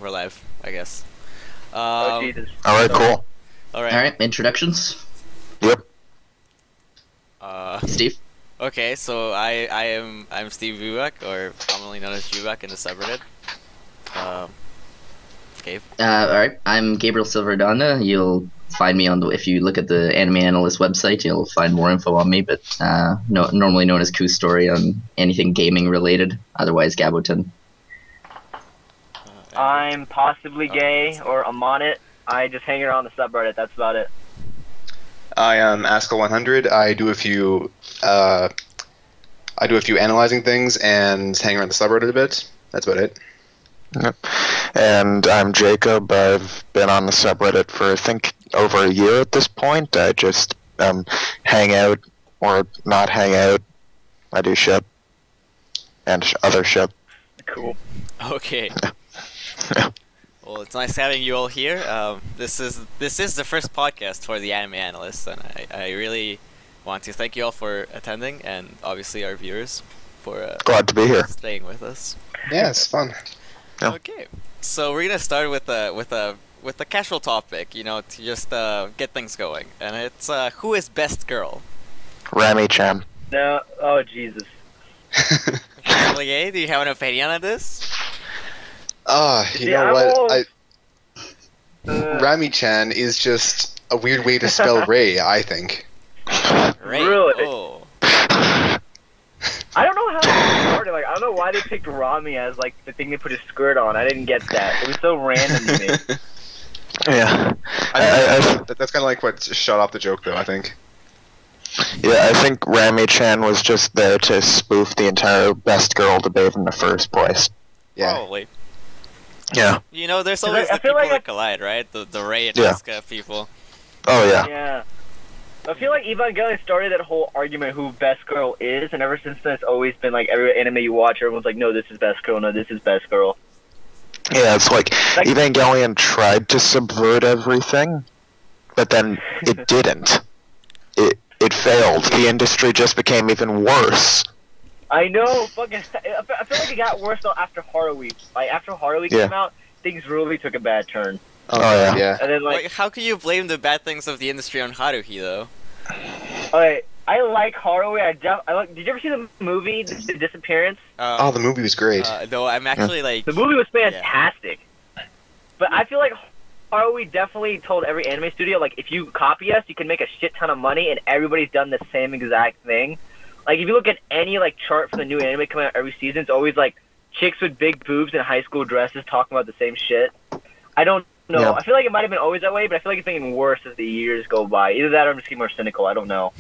we're live, I guess. Oh Jesus! Alright, cool. Alright, introductions. Yep. Steve. Okay, so I'm Steve Vivek, or commonly known as Vivek in the subreddit. Gabe. Alright, I'm Gabriel Silverdonna. You'll find me if you look at the Anime Analysts website, you'll find more info on me, but normally known as Koo Story on anything gaming related, otherwise Gaboton. I'm possibly gay, or I'm on it. I just hang around the subreddit. That's about it. I am Askell100. I do a few analyzing things and hang around the subreddit a bit. That's about it. Yep. And I'm Jacob. I've been on the subreddit for I think over a year at this point. I just hang out or not hang out. I do shit and other shit. Cool. Okay. Well, it's nice having you all here. This is the first podcast for the Anime Analysts, and I really want to thank you all for attending, and obviously our viewers for glad to be here, staying with us. Yeah, it's fun. Yeah. Okay, so we're gonna start with a casual topic, you know, to just get things going, and it's who is best girl? Rami-chan. No. Oh Jesus. Okay, do you have an opinion on this? You know what? Rami-chan is just a weird way to spell Ray, I think. Ray. Really? Oh. I don't know how it started. Like, I don't know why they picked Rami as like the thing they put his skirt on. I didn't get that. It was so random to me. Yeah. That's kind of like what shut off the joke, though, I think. Yeah, I think Rami-chan was just there to spoof the entire best girl debate in the first place. Yeah. Probably. Yeah. You know, there's always I the feel people like that collide, right? The Ray and Yeah. Asuka people. Oh yeah. Yeah. I feel like Evangelion started that whole argument who best girl is, and ever since then it's always been like every anime you watch, everyone's like, no, this is best girl, no, this is best girl. Yeah, it's like Evangelion tried to subvert everything, but then it didn't. It failed. The industry just became even worse. I know, fucking. I feel like it got worse though after Haruhi. Like after Haruhi came out, things really took a bad turn. Oh yeah. Yeah. And then Like, how can you blame the bad things of the industry on Haruhi, though? okay, I like Haruhi. Did you ever see the movie, The Disappearance? Oh, the movie was great. No, I'm actually like. The movie was fantastic. But I feel like Haruhi definitely told every anime studio, like, if you copy us, you can make a shit ton of money, and everybody's done the same exact thing. Like, if you look at any, like, chart for the new anime coming out every season, it's always, like, chicks with big boobs and high school dresses talking about the same shit. I don't know. Yeah. I feel like it might have been always that way, but I feel like it's getting worse as the years go by. Either that or I'm just getting more cynical. I don't know.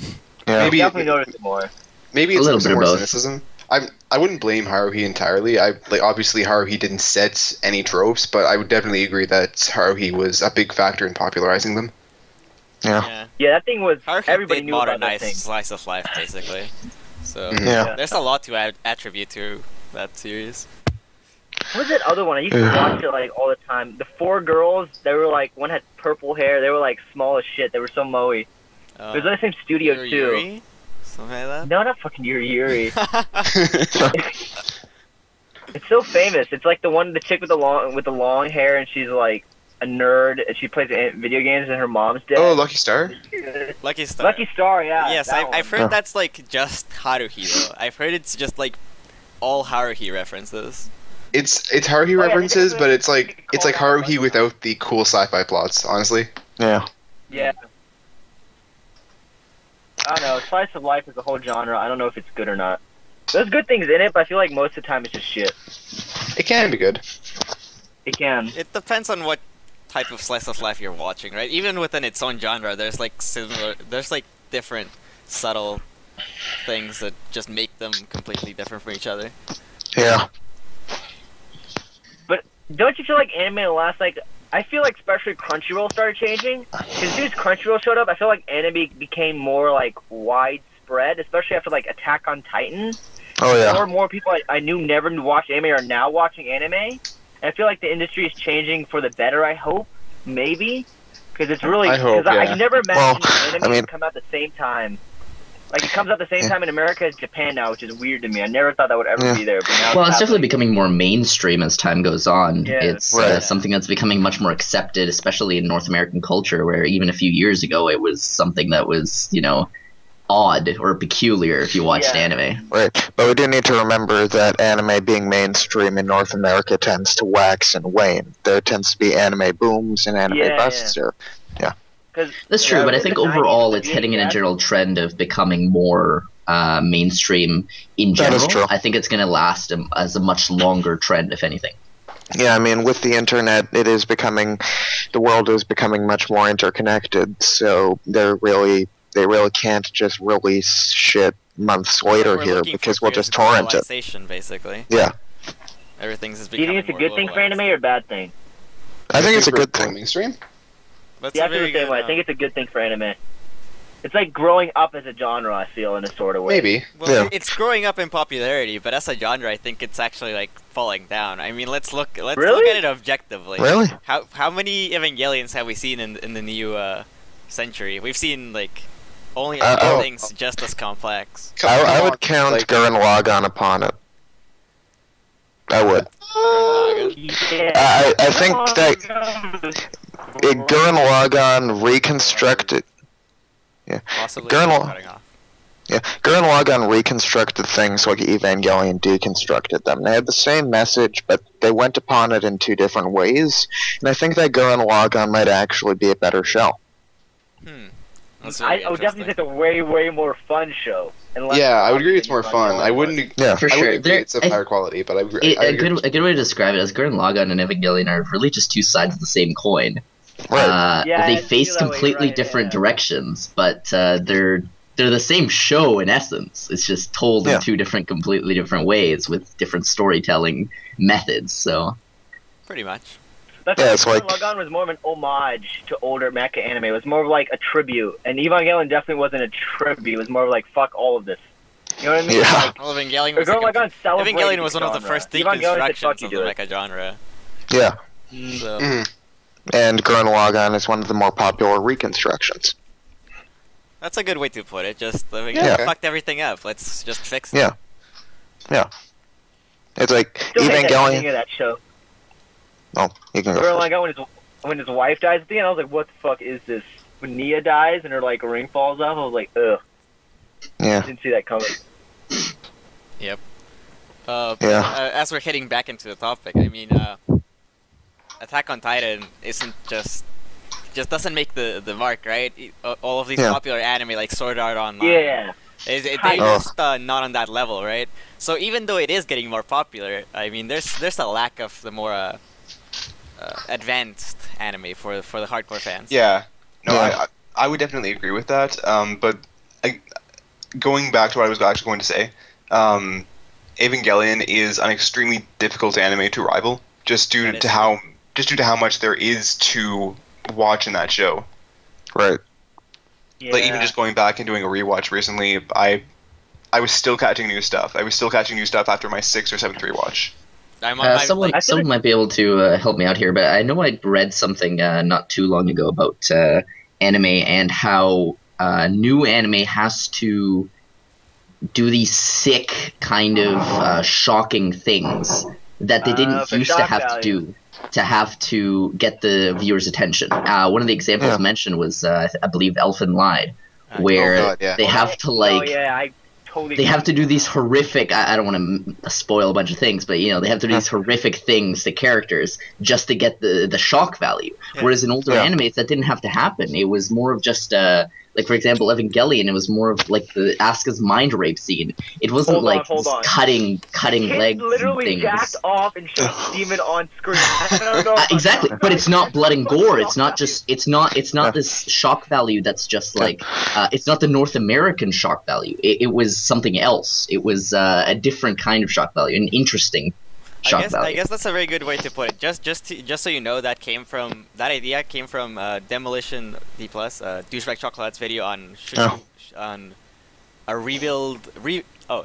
Yeah. Maybe Definitely noticed it more. Maybe it's A little some bit of more both. cynicism. I wouldn't blame Haruhi entirely. Obviously Haruhi didn't set any tropes, but I would definitely agree that Haruhi was a big factor in popularizing them. Yeah. Yeah. Yeah, that thing was. Haruhi Everybody did knew about that modernize thing. slice of life, basically. So Yeah. there's a lot to attribute to that series. What was that other one? I used to watch it like all the time. The four girls, they were like, one had purple hair. They were like small as shit. They were so moe. It was in the same studio Yuri too. Yuri? Something like No, not fucking Yuri. that? It's so famous. It's like the chick with the long hair, and she's like a nerd, and she plays video games, and her mom's dead. Oh, Lucky Star? Lucky Star. Lucky Star, yeah. Yes, that I've one. heard that's like just Haruhi though. I've heard it's just like all Haruhi references. It's Haruhi yeah, references, they but it's like call it Haruhi Lucky without the cool sci-fi plots, honestly. Yeah. Yeah. I don't know. Slice of life is a whole genre. I don't know if it's good or not. There's good things in it, but I feel like most of the time it's just shit. It can be good. It can. It depends on what type of slice of life you're watching, right? Even within its own genre, there's like different subtle things that just make them completely different from each other. Yeah. But don't you feel like anime in the last, like, I feel like especially Crunchyroll started changing. Because as soon as Crunchyroll showed up, I feel like anime became more, like, widespread, especially after, like, Attack on Titan. Oh yeah. More and more people I knew never watched anime are now watching anime. And I feel like the industry is changing for the better, I hope. Maybe. Because it's really... I hope, Because yeah. I never imagined Well, anime I mean- would come out at the same time. Like, it comes out the same time in America as Japan now, which is weird to me. I never thought that would ever be there. But now Well, it's definitely happening. becoming more mainstream as time goes on. Yeah. It's Right. something that's becoming much more accepted, especially in North American culture, where even a few years ago it was something that was, odd or peculiar if you watched Yeah. anime. Right, but we do need to remember that anime being mainstream in North America tends to wax and wane. There tends to be anime booms and anime Yeah, busts here. That's true, but I think overall it's heading in a general trend of becoming more mainstream in That general. is true. I think it's going to last as a much longer trend, if anything. Yeah, I mean, with the internet, the world is becoming much more interconnected, so they really can't just release shit months later We're here looking because for we'll just torrent it. globalization, basically. Yeah, Everything's just Do you becoming think it's a more good thing for globalized. anime or a bad thing? I think it's a we're good going thing. mainstream. That's Yeah, a I feel very the same good, way. I think it's a good thing for anime. It's like growing up as a genre, I feel, in a sort of way. Maybe. well, Yeah. it's growing up in popularity, but as a genre, I think it's actually like falling down. I mean, let's look Really? at it objectively. Really? How many Evangelions have we seen in the new century? We've seen like only a few oh. things just as complex. I would count Gurren Lagann upon it. I would. Yeah. I think that Gurren Lagann reconstructed. Possibly Gurren- cutting off. Yeah, Gurren Lagann reconstructed things like Evangelion deconstructed them. They had the same message, but they went upon it in two different ways. And I think that Gurren Lagann might actually be a better show. That's I very would definitely say interesting. it's a way, way more fun show. And less Yeah, I would agree it's more fun. Evangelion I was. wouldn't. Yeah. For I sure. wouldn't agree There- it's of I- higher quality, but I agree. A good way to describe it is Gurren Lagann and Evangelion are really just two sides of the same coin. Right. Yeah, They I face feel that way, completely right, different yeah. directions, but they're the same show in essence. It's just told Yeah. in two completely different ways with different storytelling methods. So Pretty much. That's Yeah, why it's like- Gurren Lagann was more of an homage to older mecha anime. It was more of like a tribute. And Evangelion definitely wasn't a tribute. It was more of like, fuck all of this. You know what I mean? Yeah. Like, Well, Evangelion or was, Gurren like Lagann celebrated Evangelion was one of the genre. first Evangelion said, deconstructions fuck you, of the do it. mecha genre. Yeah. So, Mhm. And Gurren Lagann is one of the more popular reconstructions. that's a good way to put it. Just Evangelion Yeah. fucked everything up. Let's just fix it. Yeah. It's like Still hate that ending Evangelion. of that show. Oh, you can go Gurren first. Lagann when his wife dies at the end, I was like, what the fuck is this? When Nia dies and her like ring falls off, I was like, ugh. Yeah. Didn't see that coming. Yeah. As we're heading back into the topic, I mean, Attack on Titan isn't just doesn't make the mark, right? All of these Yeah. popular anime like Sword Art Online, Yeah. they're Oh. just not on that level, right? So even though it is getting more popular, I mean, there's a lack of the more advanced anime for the hardcore fans. Yeah. No, Yeah. I would definitely agree with that. But going back to what I was actually going to say, Evangelion is an extremely difficult anime to rival, just due That to is how much there is to watch in that show. Right. Yeah. Like even just going back and doing a rewatch recently, I was still catching new stuff. I was still catching new stuff after my 6th or 7th rewatch. I'm on my, someone like, someone might be able to help me out here, but I know I read something not too long ago about anime and how new anime has to do these sick kind of shocking things that they didn't for used to shock have value. to do to have to get the viewer's attention. One of the examples Yeah. mentioned was I believe Elfen Lied, where Oh, God, yeah. they have to Oh yeah, I totally. they have to do these horrific I don't want to spoil a bunch of things, but they have to do these horrific things to characters just to get the shock value. Yeah. Whereas in older Yeah. animes that didn't have to happen. It was more of just like for example Evangelion, it was more of like the Asuka's mind rape scene. It wasn't Hold on, like hold on. cutting Kid legs literally and things. jacked off and showed demon on screen. I don't know if Exactly, I'm- but it's not blood and gore. It's not this shock value that's just like it's not the North American shock value. It was something else. It was a different kind of shock value, an interesting shock value. I guess that's a very good way to put it. Just so you know, that idea came from Demolition D Plus, Douchebag Chocolate's video on on a rebuild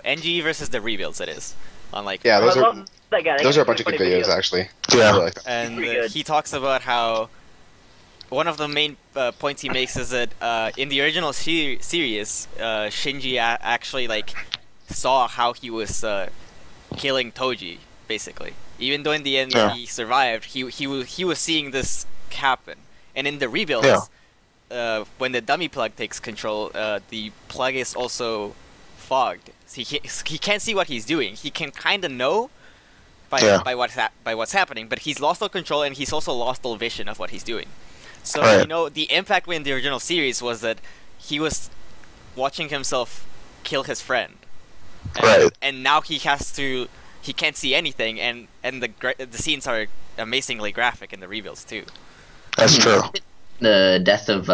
NG versus the rebuilds. It is on like Yeah, I those are love that guy. That those guy's are a bunch of funny good videos videos. actually. Yeah. I really like that. and Pretty good. he talks about how one of the main points he makes is that in the original series, Shinji actually like saw how he was killing Toji, basically. Even though in the end he survived, he was seeing this happen. And in the rebuilds, when the dummy plug takes control, the plug is also fogged. So he can't see what he's doing. He can kind of know by what's happening, but he's lost all control and he's also lost all vision of what he's doing. So the impact in the original series was that he was watching himself kill his friend, and now he can't see anything, and the scenes are amazingly graphic in the rebuilds too. That's true. The death of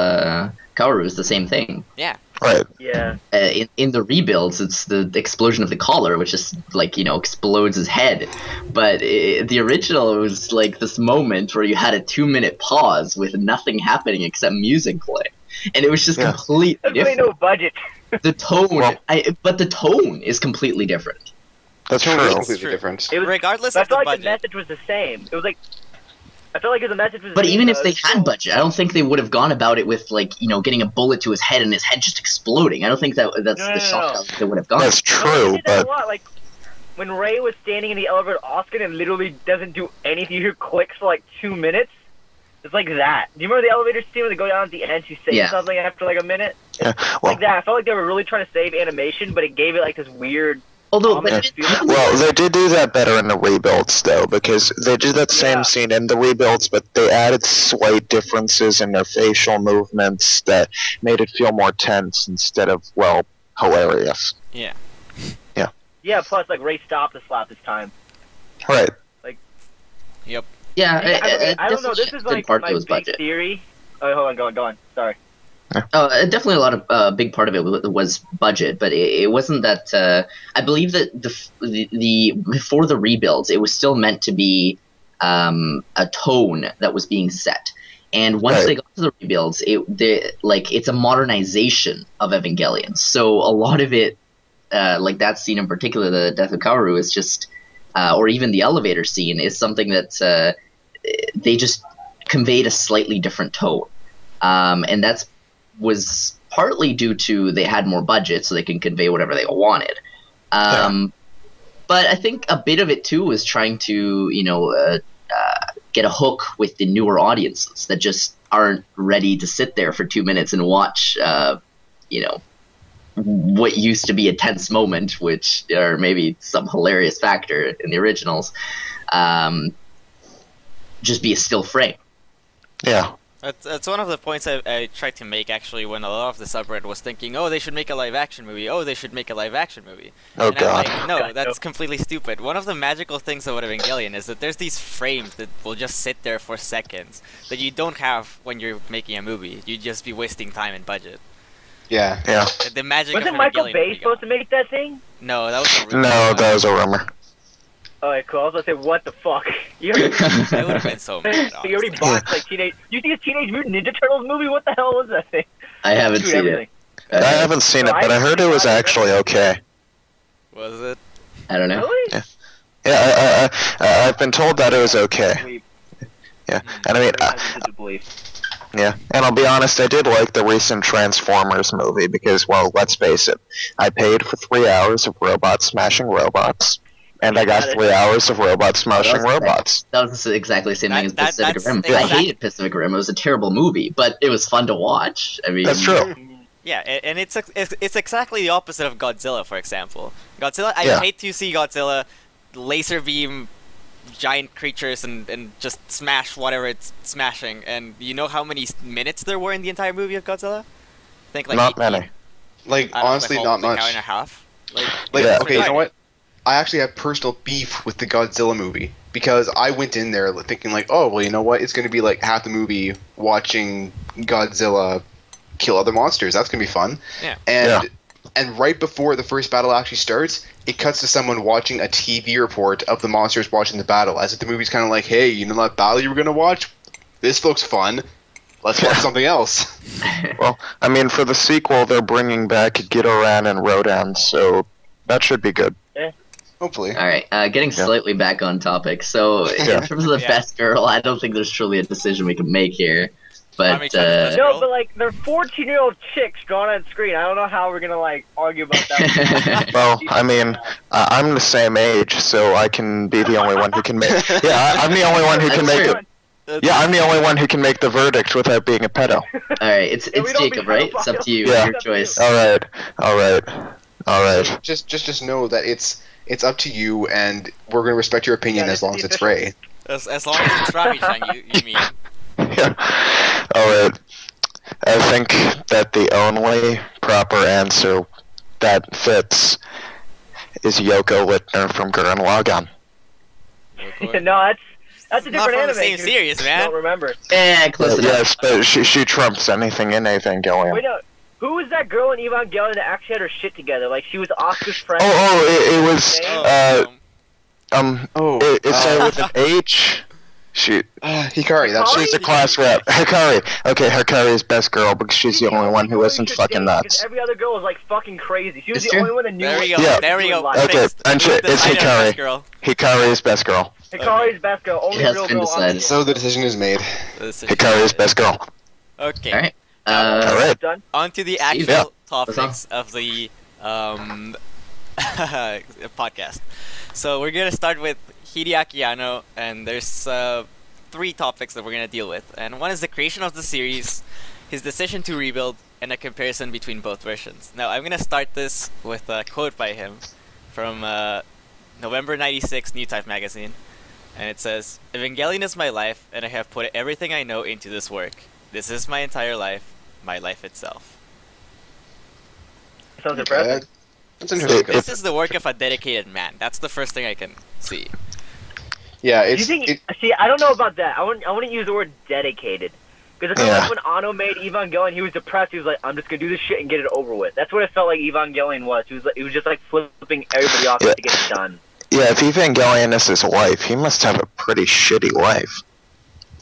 Kaoru is the same thing. Yeah. Right. Yeah. In the rebuilds, it's the explosion of the collar, which just explodes his head. But the original, it was like this moment where you had a 2-minute pause with nothing happening except music playing, and it was just completely different. No budget. The tone, but the tone is completely different. That's It's true. completely different. It was, Regardless but of the I feel like budget. the message was the same. It was like I felt like the message was. But the same, even if though. they had budget, I don't think they would have gone about it with getting a bullet to his head and his head just exploding. I don't think that's the shot No. they would have gone. That's No, they true, did that a but lot. Like when Ray was standing in the elevator, Oscar, and literally doesn't do anything. You hear clicks for like 2 minutes. It's like that. Do you remember the elevator scene where they go down at the end? She says something after like a minute. well, Like that. I felt like they were really trying to save animation, but it gave it like this weird. Although, ominous feeling. well, they did do that better in the rebuilds, though, because they did that same scene in the rebuilds, but they added slight differences in their facial movements that made it feel more tense instead of, well, hilarious. Yeah. Yeah. Plus, like Ray stopped the slap this time. Right. Yep. yeah, I don't know. This is like part my of it was big budget. theory. Oh, hold on, go on. Sorry. Definitely a lot of big part of it was budget, but it wasn't that. I believe that the before the rebuilds, it was still meant to be a tone that was being set, and once they got to the rebuilds, it's a modernization of Evangelion. So a lot of it, like that scene in particular, the death of Kaoru, is just, or even the elevator scene, is something that they just conveyed a slightly different tone, and was partly due to they had more budget, so they can convey whatever they wanted. But I think a bit of it too was trying to, get a hook with the newer audiences that just aren't ready to sit there for 2 minutes and watch, what used to be a tense moment, which or maybe some hilarious factor in the originals, just be a still frame. Yeah. That's one of the points I tried to make, actually, when a lot of the subreddit was thinking, oh, they should make a live-action movie, oh, they should make a live-action movie. Oh, and God. I'm like, no, that's completely stupid. One of the magical things about Evangelion is that there's these frames that will just sit there for seconds that you don't have when you're making a movie. You'd just be wasting time and budget. Yeah. Yeah. The magic Wasn't of Michael Evangelion Bay would be supposed gone. to make that thing? No, that was a rumor. No, that was a rumor. Alright, cool. I was gonna say, what the fuck? You already, I would have been so mad, you already honestly. bought like Teenage. You see a Teenage Mutant Ninja Turtles movie? What the hell was that thing? I haven't Shoot seen everything. it. I haven't seen it, but I heard it was actually okay. Was it? I don't know. Really? Yeah, I've been told that it was okay. Believe. Yeah, and I mean, I'm hesitant to believe. yeah, and I'll be honest, I did like the recent Transformers movie because, well, let's face it, I paid for 3 hours of robots smashing robots, and I got 3 hours of robots smashing robots. That was exactly the same thing as Pacific that's Rim. I hated Pacific Rim. It was a terrible movie, but it was fun to watch. I mean, That's true. Yeah, and it's exactly the opposite of Godzilla, for example. Godzilla, I Yeah. hate to see Godzilla laser beam giant creatures and just smash whatever it's smashing. And you know how many minutes there were in the entire movie of Godzilla? I think like Not 18. many. Like, I don't know, honestly, like not almost an much. hour and a half. Like, Yeah. okay, you know what? I actually have personal beef with the Godzilla movie because I went in there thinking like, oh, well, you know what? It's going to be like half the movie watching Godzilla kill other monsters. That's going to be fun. Yeah. And right before the first battle actually starts, it cuts to someone watching a TV report of the monsters watching the battle, as if the movie's kind of like, hey, you know that battle you were going to watch? This looks fun. Let's watch something else. Well, I mean, for the sequel, they're bringing back Ghidorah and Rodan, so that should be good. Hopefully. All right, getting slightly back on topic. So, in terms of the Yeah. best girl, I don't think there's truly a decision we can make here. But No, but like they're 14-year-old chicks drawn on screen. I don't know how we're gonna like argue about that. Well, I mean, I'm the same age, so I can be the only one who can make. Yeah, I'm the only one who can make it. Yeah, I'm the only one who can make the verdict without being a pedo. all right, it's Jacob, right? It's up to you. Yeah. Your choice. All right. Just know that it's up to you, and we're gonna respect your opinion as long as it's Ray. As long as it's Rami-chan, you mean? Yeah. All right. I think that the only proper answer that fits is Yoko Littner from Gurren Lagann. No, that's a different Not from anime. the same dude. series, I man. don't remember. Close enough. Yes, but she trumps anything in Evangelion. Wait, no. Who was that girl in Evangelion that actually had her shit together? Like she was Oscar's friend. It was Oh, it started with an H. Hikari. That's She's a class rep. Hikari. Okay, Hikari is best girl because she's the only one who isn't fucking nuts. Every other girl was like fucking crazy. She was It's the true. only one that knew. there we go. Yeah. There we go. Okay, Fixed. and Who's the it's best Hikari. girl? Hikari is best girl. Hikari's best girl. Only It has real been girl on decided. the so the decision is made. Hikari is best girl. Okay. All right. Alright. Done. On to the Steve. actual Yeah. topics of the podcast. So we're gonna start with Hideaki Anno, and there's 3 topics that we're gonna deal with. And one is the creation of the series, his decision to rebuild, and a comparison between both versions. Now I'm gonna start this with a quote by him from November '96 New Type magazine, and it says, "Evangelion is my life, and I have put everything I know into this work. This is my entire life, my life itself." Sounds Okay, impressive. that's interesting. This is the work of a dedicated man. That's the first thing I can see. Yeah, Do you it's think? See, I don't know about that. I wouldn't use the word dedicated. Because I feel like when Anno made Evangelion, he was depressed. He was like, "I'm just gonna do this shit and get it over with." That's what it felt like Evangelion was. He was just like flipping everybody off to get it done. Yeah, if Evangelion is his wife, he must have a pretty shitty life.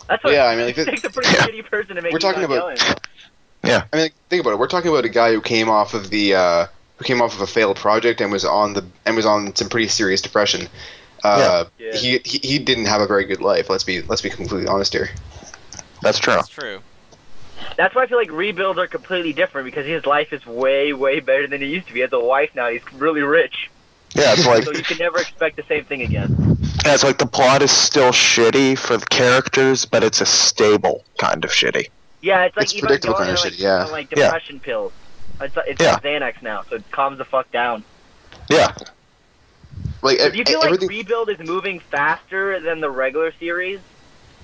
That's what. Yeah, I mean, like, it takes a pretty Yeah. shitty person to make We're talking about- Evangelion. Yeah. I mean, think about it. We're talking about a guy who came off of a failed project and was on some pretty serious depression. Yeah. He didn't have a very good life. Let's be completely honest here. That's true. That's true. That's why I feel like rebuilds are completely different because his life is way, way better than it used to be. He has a wife now. He's really rich. Yeah, it's like So you can never expect the same thing again. it's like the plot is still shitty for the characters, but it's a stable kind of shitty. Yeah, it's like It's predictable kind of Evangelion, shit, yeah. like depression pills. It's like Xanax now, so it calms the fuck down. Yeah. Like Do you feel like everything. Rebuild is moving faster than the regular series?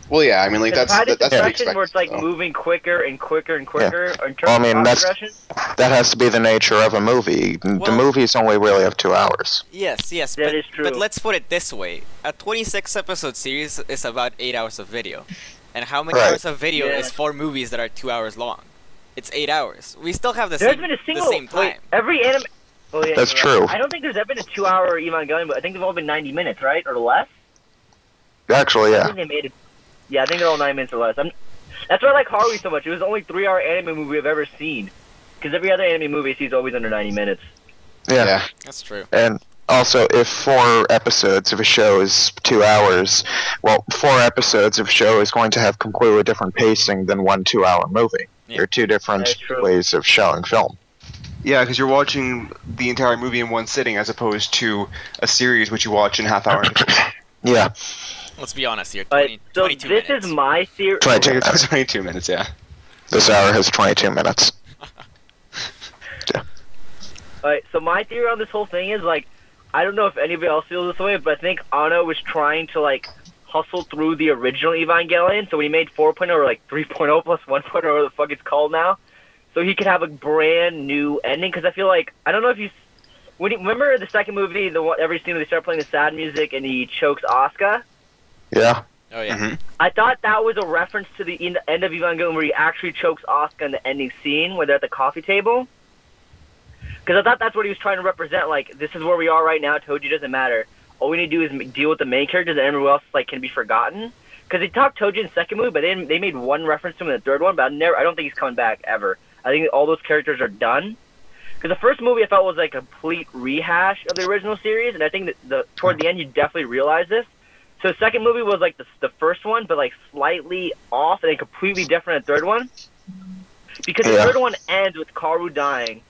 Well, yeah. I mean, like that's I've had that's this to be depression where it's like expected, so. moving quicker and quicker and quicker in terms Well, I mean, of that's- progression. That has to be the nature of a movie. The Well- movies only really have 2 hours. Yes, That but, is true. but let's put it this way. A 26 episode series is about 8 hours of video. And how many Right. hours of video Yeah. is 4 movies that are 2 hours long? It's 8 hours. We still have the There's same, been a single. the same time. Wait, every anime. Oh, yeah, That's you're right. true. I don't think there's ever been a 2-hour Evangelion, but I think they've all been 90 minutes, right, or less. Actually, I yeah. think they made it. Yeah, I think they're all 9 minutes or less. That's why I like Haruhi so much. It was the only 3-hour anime movie I've ever seen. Because every other anime movie I see is always under 90 minutes. Yeah. That's true. And also, if 4 episodes of a show is 2 hours, well, 4 episodes of a show is going to have completely different pacing than 1 2-hour movie. Yeah. They're 2 different That's true. ways of showing film. Yeah, because you're watching the entire movie in one sitting, as opposed to a series which you watch in half-hour intervals. Yeah. Let's be honest here. But 20, so 22 this minutes. is my theory. 22 That was minutes. 22 minutes. Yeah. This hour has 22 minutes. Alright, so my theory on this whole thing is, like, I don't know if anybody else feels this way, but I think Anno was trying to, like, hustle through the original Evangelion, so when he made 4.0 or, like, 3.0 plus 1.0, whatever the fuck it's called now, so he could have a brand new ending, because I feel like, I don't know if you... remember the second movie, every scene where they start playing the sad music and he chokes Asuka? Yeah. Oh, yeah. Mhm. I thought that was a reference to the end of Evangelion where he actually chokes Asuka in the ending scene where they're at the coffee table. Because I thought that's what he was trying to represent. Like, this is where we are right now. Toji doesn't matter. All we need to do is deal with the main characters, and everyone else like can be forgotten. Because they talked Toji in the second movie, but they made one reference to him in the third one. But I don't think he's coming back ever. I think all those characters are done. Because the first movie I felt was like a complete rehash of the original series, and I think that toward the end you definitely realize this. So the second movie was like the first one, but like slightly off, and then completely different in the third one. Because the third one ends with Kaoru dying.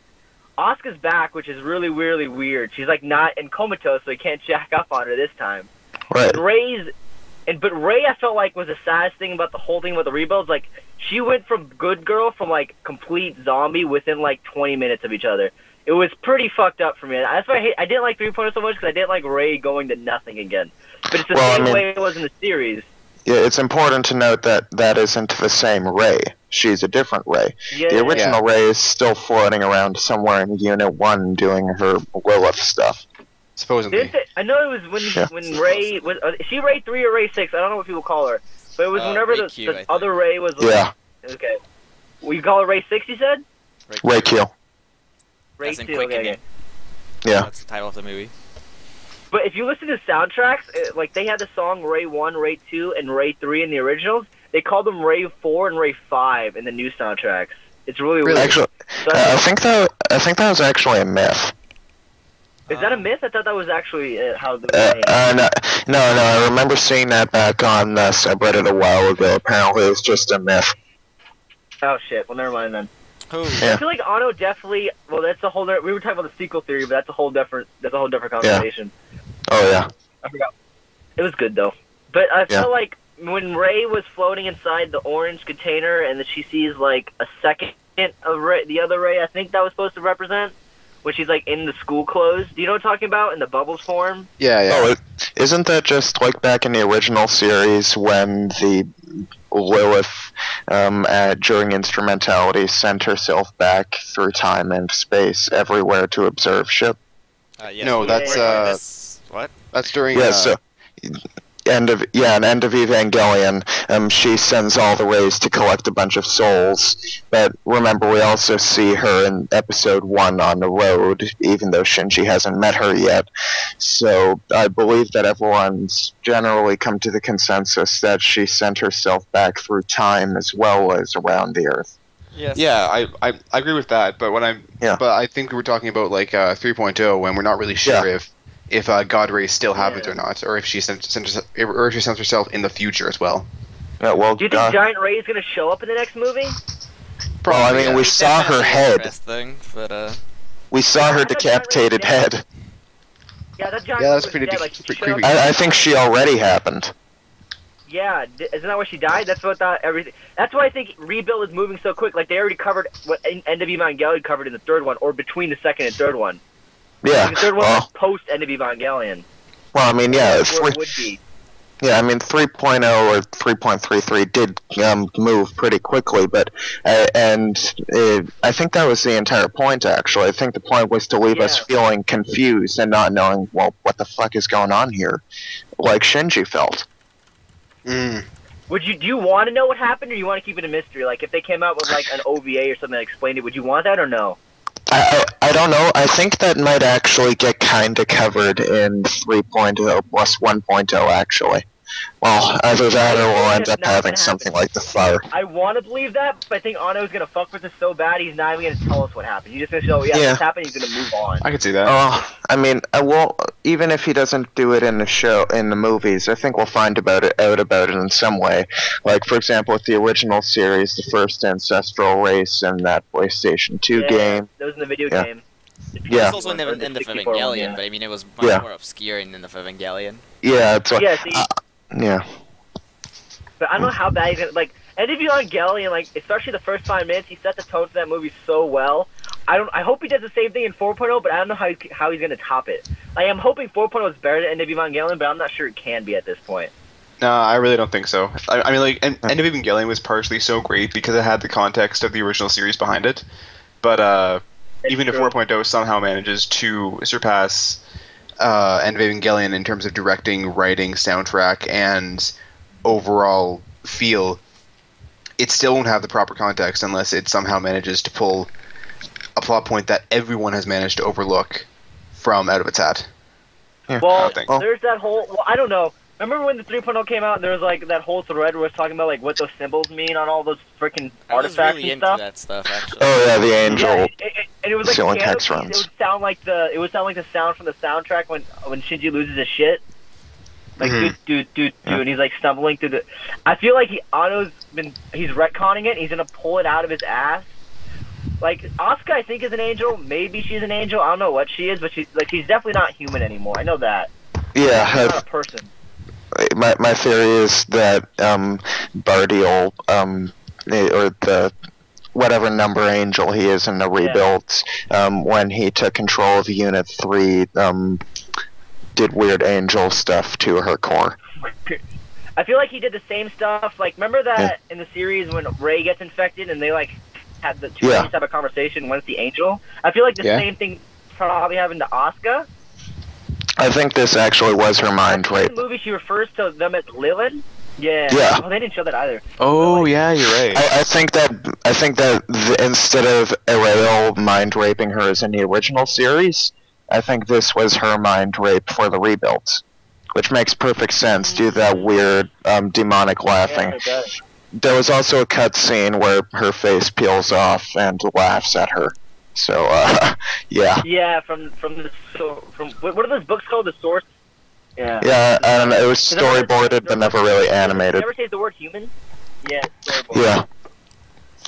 Asuka's back, which is really, really weird. She's like not in comatose, so he can't jack up on her this time. Right. But Rey, I felt like was the saddest thing about the whole thing about the rebuilds. Like she went from good girl from like complete zombie within like 20 minutes of each other. It was pretty fucked up for me. That's why I didn't like 3.0 so much, because I didn't like Rey going to nothing again. But it's the same way it was in the series. Yeah, it's important to note that that isn't the same Rey. She's a different Rey. Yeah, the original Rey is still floating around somewhere in Unit 1 doing her Lilith stuff. Supposedly. I know it was when Rey was. Is she Rey 3 or Rey 6? I don't know what people call her. But it was whenever the other Rey was. Like, yeah. Okay. Well, you call her Rey 6, you said? Rey Q. Rey 2. Okay. Yeah. That's the title of the movie. But if you listen to soundtracks, like they had the song Rey 1, Rey 2, and Rey 3 in the originals. They called them Rey 4 and Rey 5 in the new soundtracks. It's really weird. Actually, I think that was actually a myth. Is that a myth? I thought that was actually how the no, I remember seeing that back on the subreddit a while ago. Apparently, it was just a myth. Oh shit! Well, never mind then. Oh. I feel like Anno definitely. Well, that's a whole. We were talking about the sequel theory, but that's a whole different. That's a whole different conversation. Yeah. Oh yeah. I forgot. It was good though, but I feel like when Rey was floating inside the orange container, and then she sees like a second of Rey, the other Rey, I think that was supposed to represent. When she's like in the school clothes. Do you know what I'm talking about? In the bubbles form? Yeah. Oh, isn't that just like back in the original series when the Lilith, during instrumentality, sent herself back through time and space everywhere to observe shit? Yes, no, that's what? That's during. Yeah. So. End of Evangelion, she sends all the Reys to collect a bunch of souls. But remember, we also see her in episode 1 on the road, even though Shinji hasn't met her yet. So I believe that everyone's generally come to the consensus that she sent herself back through time as well as around the Earth. Yes. Yeah, I agree with that. But but I think we were talking about like 3.0 when we're not really sure if God Ray still happens or not, or if she sends herself in the future as well. Yeah, well, do you think Giant Ray is going to show up in the next movie? Probably. Well, I mean, we saw her head. We saw her decapitated head. Yeah, that's pretty creepy. I think she already happened. Yeah, isn't that why she died? That's what everything. That's why I think Rebuild is moving so quick. Like they already covered what End of Evangelion covered in the third one, or between the second and third one. Yeah. The third one was post End of Evangelion. Well, I mean, yeah, it would be. Yeah, I mean, 3.0 or 3.33 did move pretty quickly, but I think that was the entire point, actually. I think the point was to leave us feeling confused and not knowing, well, what the fuck is going on here, like Shinji felt. Mm. Do you want to know what happened, or do you want to keep it a mystery? Like, if they came out with, like, an OVA or something that explained it, would you want that or no? I don't know. I think that might actually get kind of covered in 3.0 plus 1.0, actually. Well, either that or we'll end up having something like the fire. I want to believe that, but I think Anno's going to fuck with us so bad he's not even going to tell us what happened. He's just going to show, this happened, he's going to move on. I can see that. I mean, even if he doesn't do it in the movies, I think we'll find out about it in some way. Like, for example, with the original series, the first ancestral race in that PlayStation 2 game. That was in the video game. It was also in the Evangelion, but I mean, it was much more obscure in the Evangelion. Yeah, it's like... Yeah. But I don't know how bad he's gonna, like, End of Evangelion, like, especially the first 5 minutes, he set the tone for that movie so well. I hope he does the same thing in 4.0, but I don't know how he's gonna top it. Like, I'm hoping 4.0 is better than End of Evangelion, but I'm not sure it can be at this point. No, I really don't think so. I mean, like, End of Evangelion was partially so great because it had the context of the original series behind it. But even if 4.0 somehow manages to surpass End of Evangelion in terms of directing, writing, soundtrack, and overall feel, it still won't have the proper context unless it somehow manages to pull a plot point that everyone has managed to overlook from out of its hat. Yeah. Well, there's that whole... Well, I don't know. Remember when the 3.0 came out and there was like that whole thread where it was talking about like what those symbols mean on all those freaking artifacts really and stuff? That stuff, actually. Oh yeah, the angel. Yeah, and it was like text runs. It would sound like the sound from the soundtrack when Shinji loses his shit. like and he's like stumbling through the. I feel like he's retconning it. He's gonna pull it out of his ass. Like Asuka, I think is an angel. Maybe she's an angel. I don't know what she is, but she's definitely not human anymore. I know that. Yeah, she's not a person. My theory is that Bardiel, or the whatever number angel he is in the rebuilds, when he took control of Unit 3, did weird angel stuff to her core. I feel like he did the same stuff. Like, remember that in the series when Rey gets infected and they like had the two have a conversation when it's the angel? I feel like the same thing probably happened to Asuka. I think this actually was her mind rape. In the movie, she refers to them as Lilith. Yeah. Oh, they didn't show that either. Oh, yeah, you're right. I think that instead of Ariel mind raping her as in the original series, I think this was her mind rape for the rebuilds, which makes perfect sense due to that weird demonic laughing. Yeah, it does. There was also a cut scene where her face peels off and laughs at her. So, yeah. Yeah, from what are those books called? The Source. Yeah. Yeah, I don't know. It was storyboarded, but never really animated. Never say the word human. Yeah, storyboarded. Yeah.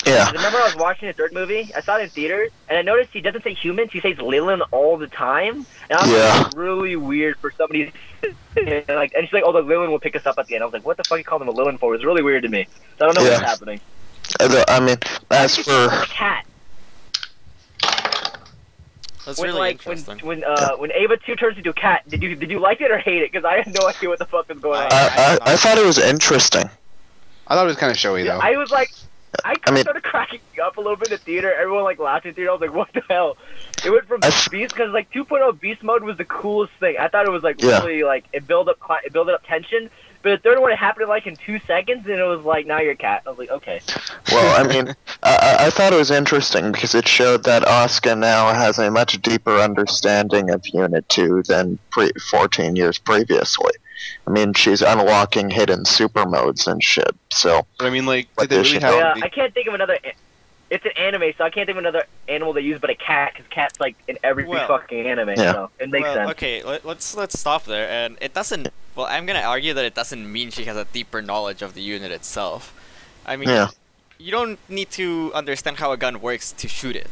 Yeah. Remember, I was watching the third movie. I saw it in theaters, and I noticed he doesn't say humans. He says Lilin all the time. And I was like, it's really weird for somebody. And she's like, "Oh, the Lilin will pick us up at the end." I was like, "What the fuck you call them a Lilin for?" It was really weird to me. So I don't know what's happening. I mean, as for cat. That's when, really interesting. When Ava 2 turns into a cat, did you like it or hate it? Because I had no idea what the fuck was going on. I thought it was interesting. I thought it was kind of showy, though. I was like, I started cracking up a little bit in the theater. Everyone like laughed in the theater. I was like, what the hell? It went from Beast, because like 2.0 Beast mode was the coolest thing. I thought it was like really like it built up tension. But the third one, it happened like in 2 seconds, and it was like, now you're a cat. I was like, okay. Well, I mean, I thought it was interesting because it showed that Asuka now has a much deeper understanding of Unit 2 than 14 years previously. I mean, she's unlocking hidden super modes and shit, so... But I mean, like, did they really have... Yeah, I can't think of another... It's an anime, so I can't think of another animal they use but a cat, because cat's like in every fucking anime, so it makes sense. Okay, let's stop there, and it doesn't... Well, I'm gonna argue that it doesn't mean she has a deeper knowledge of the unit itself. I mean, you don't need to understand how a gun works to shoot it.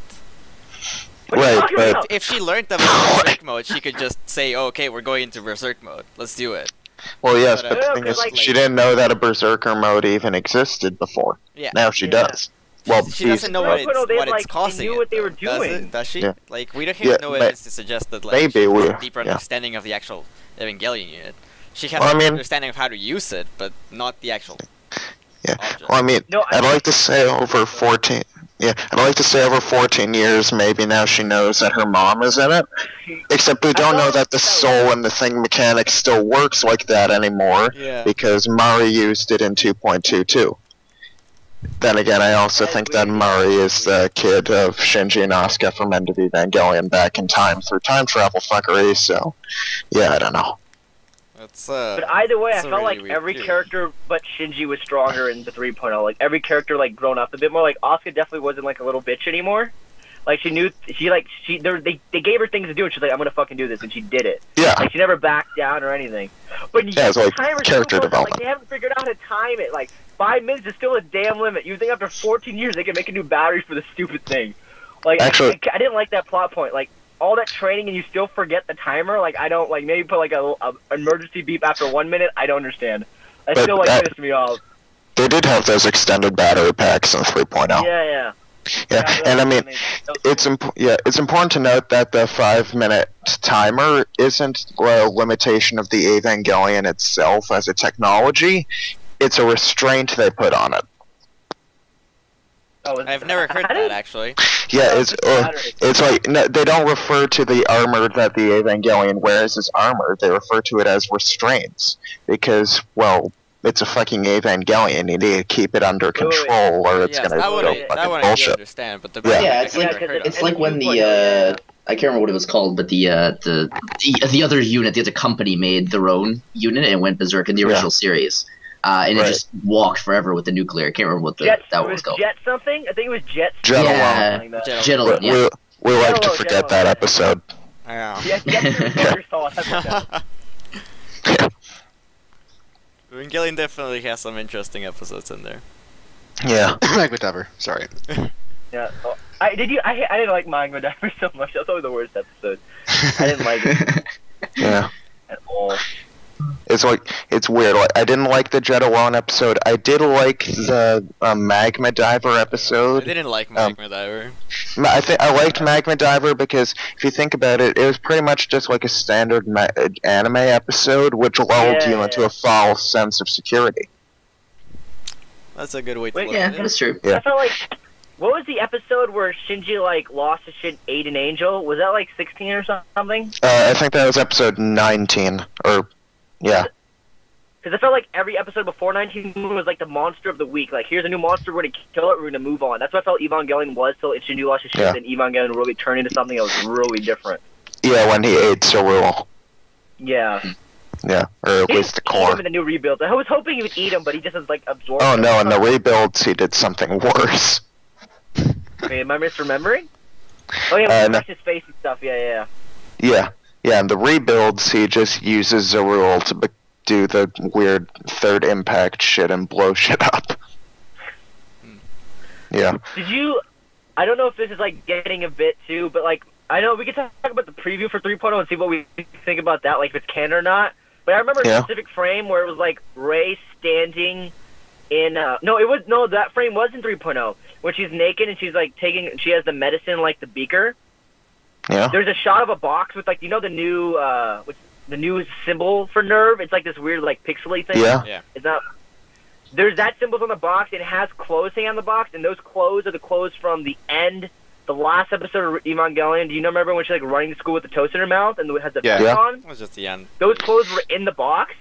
Right, but... If she learned about Berserk mode, she could just say, oh, okay, we're going into Berserk mode, let's do it. Well, yes, but the thing is, she didn't know that a Berserker mode even existed before. Yeah. Now she does. Well, she doesn't know what it's causing. They knew what they were doing. Does she? Yeah. Like, we don't have no evidence to suggest that like she has a deeper understanding of the actual Evangelion unit. She has an understanding of how to use it, but not the actual object. Well, I mean, I'd like to say over 14... Yeah, I'd like to say over 14 years, maybe now she knows that her mom is in it. Except we don't know that the soul and the thing mechanic still works like that anymore, because Mari used it in 2.22. Then again, I also think that Mari is the kid of Shinji and Asuka from End of Evangelion back in time through time travel fuckery, so yeah, I don't know. But either way, I felt like every character but Shinji was stronger in the 3.0. Like every character like grown up a bit more. Like Asuka definitely wasn't like a little bitch anymore. Like they gave her things to do and she's like, I'm gonna fucking do this, and she did it. Yeah. Like she never backed down or anything. But it's like character development. Like they haven't figured out how to time it. Like 5 minutes is still a damn limit. You think after 14 years they can make a new battery for the stupid thing? Like actually, I didn't like that plot point. Like all that training and you still forget the timer. Like I don't like maybe put like a emergency beep after 1 minute. I don't understand. That still like pissed me off. They did have those extended battery packs in 3.0. Yeah, and I mean, it's important to note that the 5-minute timer isn't a limitation of the Evangelion itself as a technology. It's a restraint they put on it. I've never heard that actually. Yeah, it's like they don't refer to the armor that the Evangelion wears as armor. They refer to it as restraints because, well, it's a fucking Evangelion. You need to keep it under control, or it's gonna go fucking bullshit. Understand, but it's like when the I can't remember what it was called, but the other unit, the other company made their own unit and went berserk in the original series. And it just walked forever with the nuclear. I can't remember what that was called. Jet something? I think it was Jet. Jet alone. We like to forget that episode. Yeah. Evangelion definitely has some interesting episodes in there. Yeah. Magma Diver. Sorry. Yeah. Oh, I didn't like Magma Diver so much. That's probably the worst episode. I didn't like it Yeah. at all. It's weird. Like, I didn't like the Jet Alone episode. I did like the Magma Diver I episode. didn't like Magma Diver. I liked Magma Diver because if you think about it, it was pretty much just like a standard anime episode, which lulled you into a false sense of security. That's a good way to Wait, look Yeah, at it. that's true. Yeah. I felt like, what was the episode where Shinji like lost his shit, ate an angel? Was that like 16 or something? I think that was episode 19, or yeah. Because I felt like every episode before 19 was like the monster of the week. Like, here's a new monster, we're gonna kill it, we're gonna move on. That's what I felt Evangelion was till Shinji lost his shit, Yeah. and Evangelion really turned into something that was really different. Yeah, when he ate Cerule. Yeah. Yeah, or at He least the didn't eat core. him in the new rebuild. I was hoping he would eat him, but he just was like absorbed. Oh him. no, in the rebuilds he did something worse. Wait, am I misremembering? Oh yeah, no. wash his face and stuff. Yeah. Yeah, in the rebuilds he just uses Cerule to do the weird third impact shit and blow shit up. Yeah. Did you? I don't know if this is like getting a bit too, but like I know we can talk about the preview for 3.0 and see what we think about that, like if it's canon or not. But I remember a specific frame where it was like Rey standing in. That frame was in 3.0 when she's naked and she's like she has the medicine like the beaker. Yeah. There's a shot of a box with like the new symbol for Nerve. It's like this weird like pixely thing. Yeah. Yeah. It's not. There's that symbols on the box. It has clothes hanging on the box, and those clothes are the clothes from the last episode of Evangelion. Do you remember when she's like running to school with the toast in her mouth and it has the vest Yeah. on? It was just the end. Those clothes were in the box,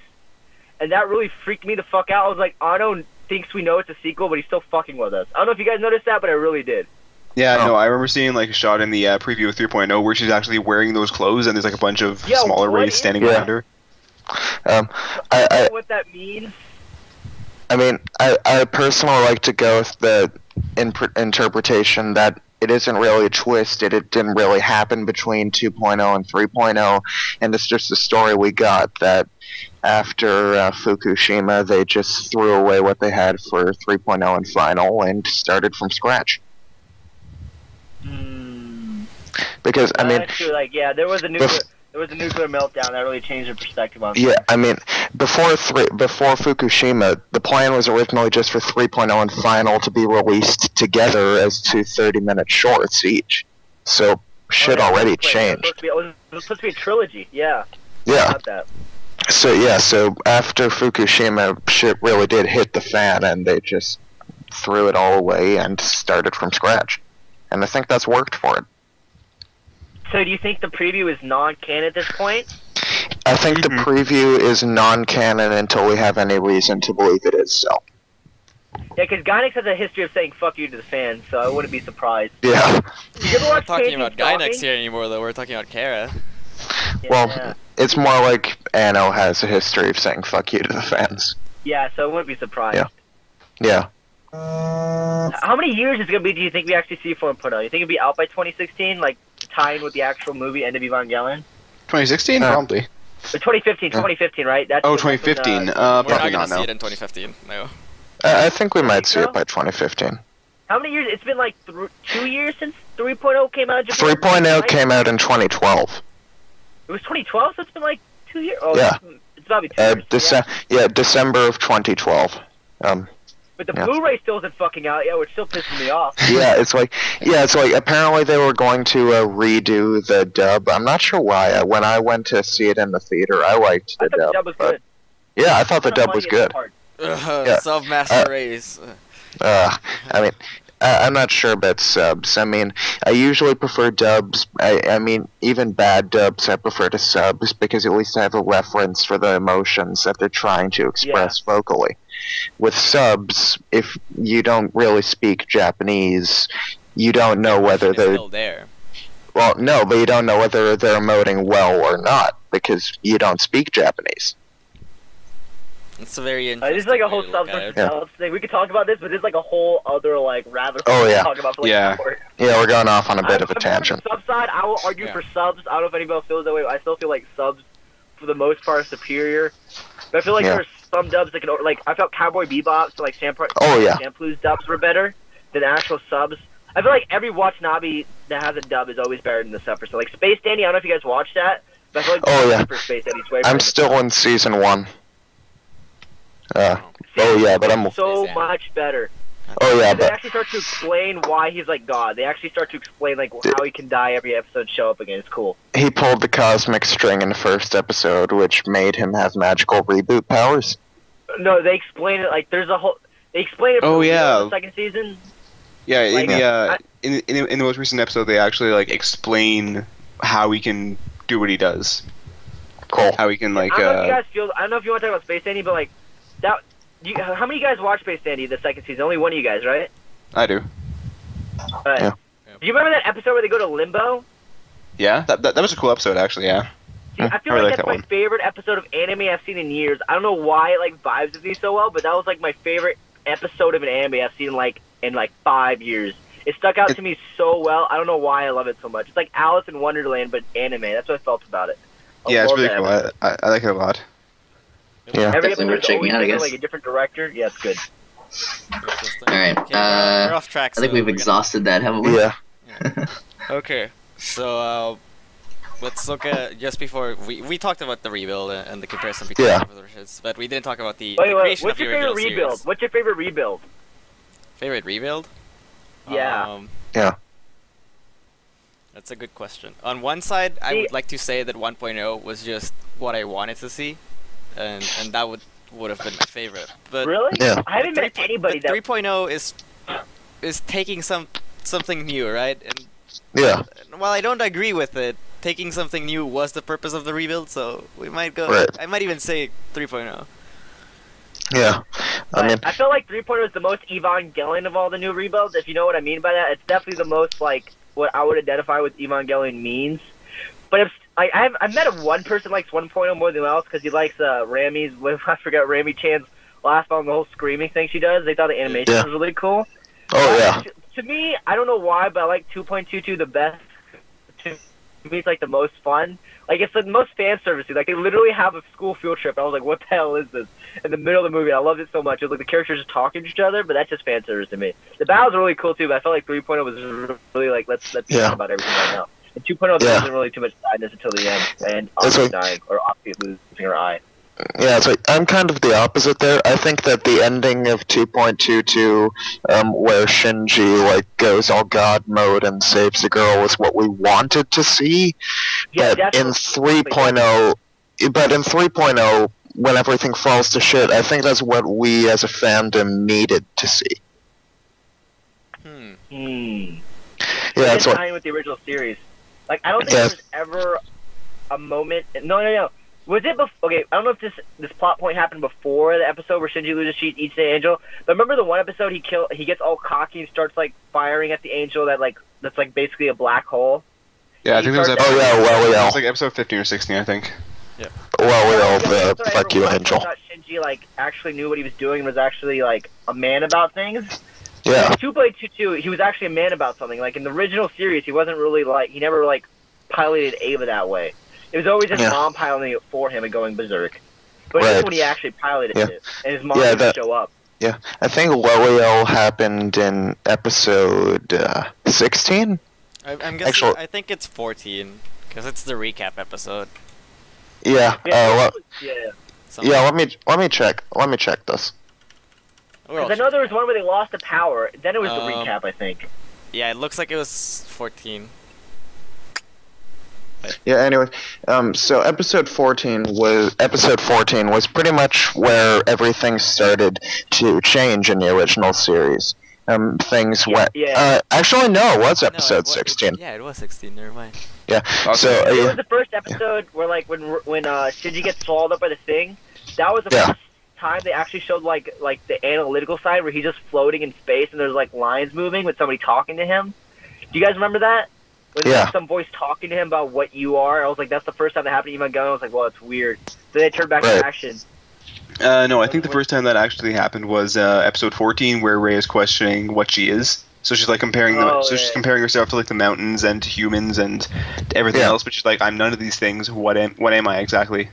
and that really freaked me the fuck out. I was like, Arno thinks we know it's a sequel, but he's still fucking with us. I don't know if you guys noticed that, but I really did. Yeah, Oh. no, I remember seeing like a shot in the preview of 3.0 where she's actually wearing those clothes, and there's like a bunch of Yeah, smaller what rays is standing that? around her. I don't know what that means. I mean, I personally like to go with the interpretation that it isn't really a twist. It didn't really happen between 2.0 and 3.0, and it's just a story we got that after Fukushima, they just threw away what they had for 3.0 and final and started from scratch. Because, I mean... That's true. Like, yeah, there was a nuclear meltdown that really changed the perspective on it. Yeah, I mean, before Fukushima, the plan was originally just for 3.0 and Final to be released together as two 30-minute shorts each. So shit already changed. It was supposed to be a trilogy. Yeah. Yeah. About that. So after Fukushima, shit really did hit the fan, and they just threw it all away and started from scratch. And I think that's worked for it. So do you think the preview is non-canon at this point? I think the preview is non-canon until we have any reason to believe it is so. Yeah, because Gainax has a history of saying "fuck you" to the fans, so I wouldn't be surprised. Yeah. You ever We're watch not talking Changing about Gainax Stalking? here anymore, though. We're talking about Kara. Well, it's more like Anno has a history of saying "fuck you" to the fans. Yeah, so I wouldn't be surprised. Yeah. How many years is it gonna be? Do you think we actually see 4.0? You think it'll be out by 2016, like tying with the actual movie End of Evangelion? 2016? Probably. Or 2015, right? That's Oh, that's when, 2015. We're Probably not going not to see now. it in 2015. No. I think we might see so? it by 2015. How many years? It's been like 2 years since 3.0 came out in Japan. 3.0 right? came out in 2012. It was 2012, so it's been like 2 years. Oh, Yeah. It's probably 2 years. December of 2012. But the yeah. Blu-ray still isn't fucking out yet, which still pisses me off. It's like apparently they were going to redo the dub. I'm not sure why. When I went to see it in the theater, I liked I the thought dub. the dub was but- good. Yeah, I thought the dub was good. Yeah. Submaster Race. I mean, I'm not sure about subs. I mean, I usually prefer dubs. I mean, even bad dubs, I prefer to subs because at least I have a reference for the emotions that they're trying to express vocally. With subs, if you don't really speak Japanese, you don't know whether they're... still there. Well, no, but you don't know whether they're emoting well or not because you don't speak Japanese. It's a very interesting. This is like a whole way to look subs at it. versus subs thing. We could talk about this, but this is like a whole other like rabbit Oh, hole to yeah. talk about for like Yeah. an hour. Yeah, we're going off on a bit of a I'm more on tangent. the sub side, I will argue Yeah. for subs. I don't know if anybody else feels that way. But I still feel like subs, for the most part, are superior. But I feel like Yeah. there's some dubs that like I felt Cowboy Bebop, so like Shampoo's dubs were better than actual subs. I feel like every Watanabe that has a dub is always better than the sub. So like Space Dandy, I don't know if you guys watched that, but I feel like for Space Dandy's way better. I'm still in season 1. But I'm so much better. They actually start to explain why he's like God. They actually start to explain like how he can die every episode and show up again. It's cool. He pulled the cosmic string in the first episode, which made him have magical reboot powers. No, they explain it like there's a whole. They explain it. In the second season. Yeah, in the most recent episode, they actually like explain how he can do what he does. Cool. How he can like. I don't know if you guys feel. I don't know if you want to talk about Space Dandy, but like that. How many of you guys watched Space Dandy the second season? Only one of you guys, right? I do. Yeah. Do you remember that episode where they go to Limbo? Yeah, that was a cool episode, actually. Yeah. See, I feel like that's my favorite episode of anime I've seen in years. I don't know why it like vibes with me so well, but that was like my favorite episode of an anime I've seen in 5 years. It stuck out to me so well. I don't know why I love it so much. It's like Alice in Wonderland, but anime. That's what I felt about it. It's really cool. I like it a lot. Yeah. Every Definitely worth checking out, I guess. Like a different director. Yeah, it's good. Alright, we're off track. I think we've exhausted that, haven't we? Yeah. Okay, so let's look at just before we talked about the rebuild and the comparison between versions, but we didn't talk about the creation what's of your the favorite original rebuild? series. What's your favorite rebuild? Favorite rebuild? Yeah. That's a good question. On one side, I would like to say that 1.0 was just what I wanted to see, and that would have been my favorite. But really? Yeah. I haven't met anybody that 3.0 is taking something new, right? And Yeah. while I don't agree with it, taking something new was the purpose of the rebuild, so we might go. Right. I might even say 3.0. Yeah. I feel like 3.0 is the most Evangelion of all the new rebuilds. If you know what I mean by that, it's definitely the most like what I would identify with Evangelion means. But if I've met one person likes 1.0 more than else because he likes Rami's. I forgot Rami Chan's last one, the whole screaming thing she does. They thought the animation was really cool. Oh yeah. To me, I don't know why, but I like 2.22 the best. To me, it's like the most fun. Like it's the most fan servicey. Like they literally have a school field trip. I was like, what the hell is this? In the middle of the movie, I loved it so much. It was like the characters just talking to each other, but that's just fan service to me. The battles are really cool too, but I felt like 3.0 was really like let's talk about everything right now. And 2.0 there wasn't really too much sadness until the end, and Aki dying or Aki losing her eye. Yeah, it's like I'm kind of the opposite there. I think that the ending of 2.22, where Shinji like goes all god mode and saves the girl, was what we wanted to see. Yeah, but in 3.0, when everything falls to shit, I think that's what we as a fandom needed to see. Yeah, that's what. Tying with the original series. Like I don't think there was ever a moment. No. Was it okay? I don't know if this plot point happened before the episode where Shinji loses each day angel. But remember the one episode he gets all cocky and starts like firing at the angel that's like basically a black hole. Yeah, I think it was episode. It was like episode 15 or 16, I think. Yeah. Fuck you, angel. I thought Shinji like actually knew what he was doing and was actually like a man about things. Yeah. In 2.22, he was actually a man about something. Like in the original series, he wasn't really like he never like piloted Ava that way. It was always his mom piloting it for him and going berserk. But this is when he actually piloted it, and his mom didn't show up. Yeah, I think Lelio happened in episode 16. I'm guessing. I think it's 14 because it's the recap episode. Yeah. Yeah. Let me check. Let me check this. Because I know there was one where they lost the power. Then it was the recap, I think. Yeah, it looks like it was 14. Yeah. Anyway, so episode 14 was pretty much where everything started to change in the original series. Things went. Yeah. Actually, no, it was episode 16. It was 16. Never mind. Yeah. So it was the first episode where, like, when Shinji gets swallowed up by the thing. That was the first time they actually showed like the analytical side where he's just floating in space and there's like lines moving with somebody talking to him. Do you guys remember that? When there's like, some voice talking to him about what you are. I was like, that's the first time that happened to Evangelion. I was like, well, it's weird. Then they turned back to action. No, I think the first time that actually happened was episode 14, where Rei is questioning what she is. So she's like comparing them. She's comparing herself to like the mountains and to humans and to everything else. But she's like, I'm none of these things. What am I exactly?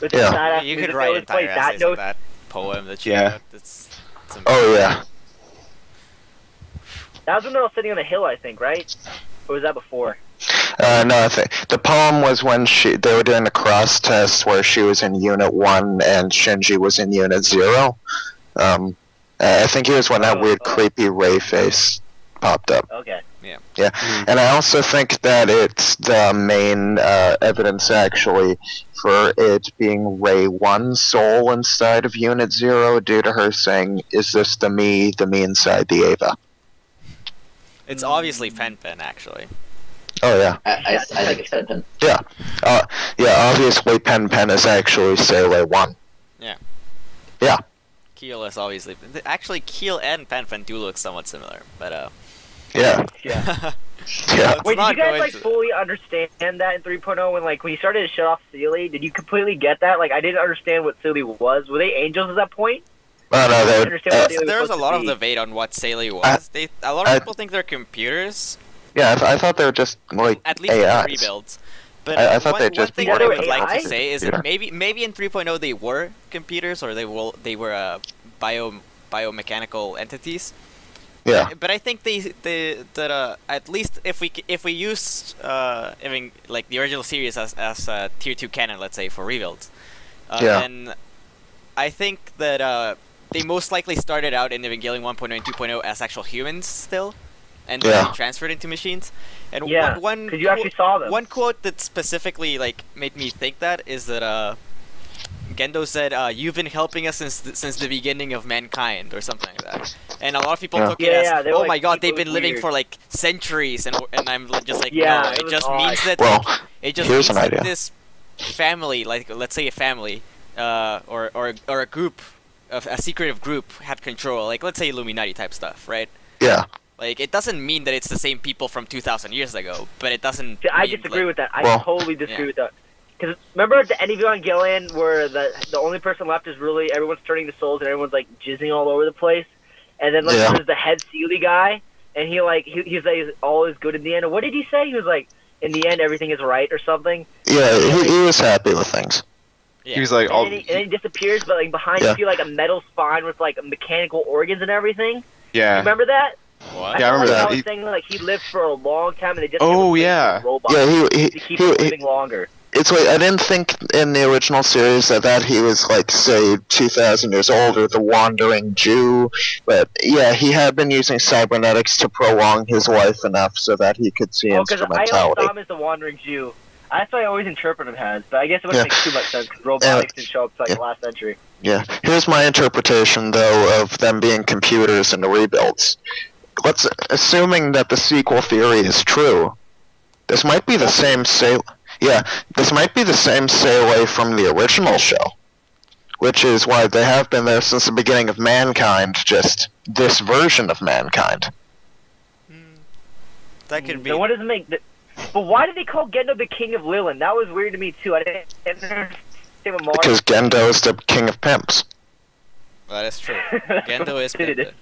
With Yeah. the badass You music could they write always play, entire that essays on note. that poem that you Yeah. wrote. It's Oh yeah. That was when they were sitting on a hill, I think, right? Or was that before? No, I think the poem was when they were doing the cross test where she was in Unit 1 and Shinji was in Unit 0. I think it was when that weird, creepy Ray face popped up. Okay. And I also think that it's the main evidence, actually, for it being Ray 1's soul inside of Unit 0 due to her saying, "Is this the me inside the Ava?" It's obviously Pen actually. Oh, yeah. I think it's Pen. Yeah, obviously Pen is actually Sailor 1. Keel is obviously actually Keel and Pen do look somewhat similar, but Yeah. Yeah. Yeah. Wait, did not you guys going like to- fully understand that in 3.0 when you started to shut off Sealy? Did you completely get that? Like, I didn't understand what Sealy was. Were they angels at that point? Oh, no, I they understand what Sealy was there's a supposed lot to of be. debate on what Sailor was. A lot of people think they're computers, yeah, I thought they were just, like, at least in the AIs. rebuilds. But I thought one, they'd just one thing be that I like would like to AIs? say is Yeah. that maybe in 3.0 they were computers or they were biomechanical entities. Yeah. But I think that at least if we use like the original series as tier 2 canon, let's say for rebuilds, then I think that they most likely started out in Evangelion 1.0 and 2.0 as actual humans still, and then they transferred into machines. And Yeah, one because you actually saw them. one quote that specifically like made me think that is that Gendo said, "You've been helping us since the beginning of mankind," or something like that. And a lot of people took it as, they were "Oh like, my God, it they've was been living weird. for like centuries," and I'm just like, Yeah, no, it it was just odd. means that Well, it just here's means an that idea. this family, like let's say a family, or a group, of a secretive group had control, like let's say Illuminati type stuff, right? Yeah. Like it doesn't mean that it's the same people from 2,000 years ago, but it doesn't. I mean, disagree like, with that. I Well- totally disagree Yeah. with that. Because remember at the end of Evangelion where the only person left is really everyone's turning to souls and everyone's like jizzing all over the place, and then like Yeah. there's the head Sealy guy and he's like all is good in the end. And what did he say? He was like, in the end everything is right or something. Yeah, he was happy with things. Yeah. He was like, And then he disappears, but like behind Yeah. you feel like a metal spine with like mechanical organs and everything. yeah. Remember that? What? Yeah, I remember felt like that. I was He- saying like he lived for a long time and they just Oh, replaced yeah. his robots Yeah, to keep him living longer. it's like, I didn't think in the original series that he was, like, say, 2,000 years old or the wandering Jew, but yeah, he had been using cybernetics to prolong his life enough so that he could see Oh, because I always instrumentality. saw him as the Wandering Jew. That's what I always interpret him as, but I guess it wouldn't make too much sense because robotics didn't show up until like the last century. Yeah, here's my interpretation, though, of them being computers in the rebuilds. Assuming that the sequel theory is true, this might be the same this might be the same Sailor from the original show, which is why they have been there since the beginning of mankind, just this version of mankind. That could be. So what does it make? But why did they call Gendo the King of Lilin? That was weird to me too. I didn't understand what Mario. Because Gendo is the king of pimps. That is true. Gendo is Dude, Penta.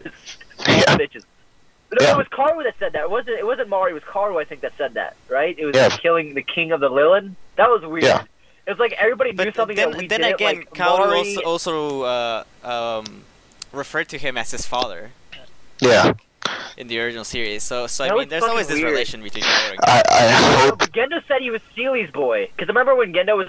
Yeah. bitches. But no, Yeah. it was Karu that said that. It wasn't Mario. It was Karu, I think, that said that. Right? It was Yeah. like, killing the King of the Lilin. That was weird. Yeah. It was like everybody knew But something then, that we then didn't. again, Like Kaoru Mari, also referred to him as his father Yeah. in the original series. So That I was mean, there's always fucking this weird. relation between Kaoru and I hope. But Gendo said he was Seely's boy. Because remember when Gendo was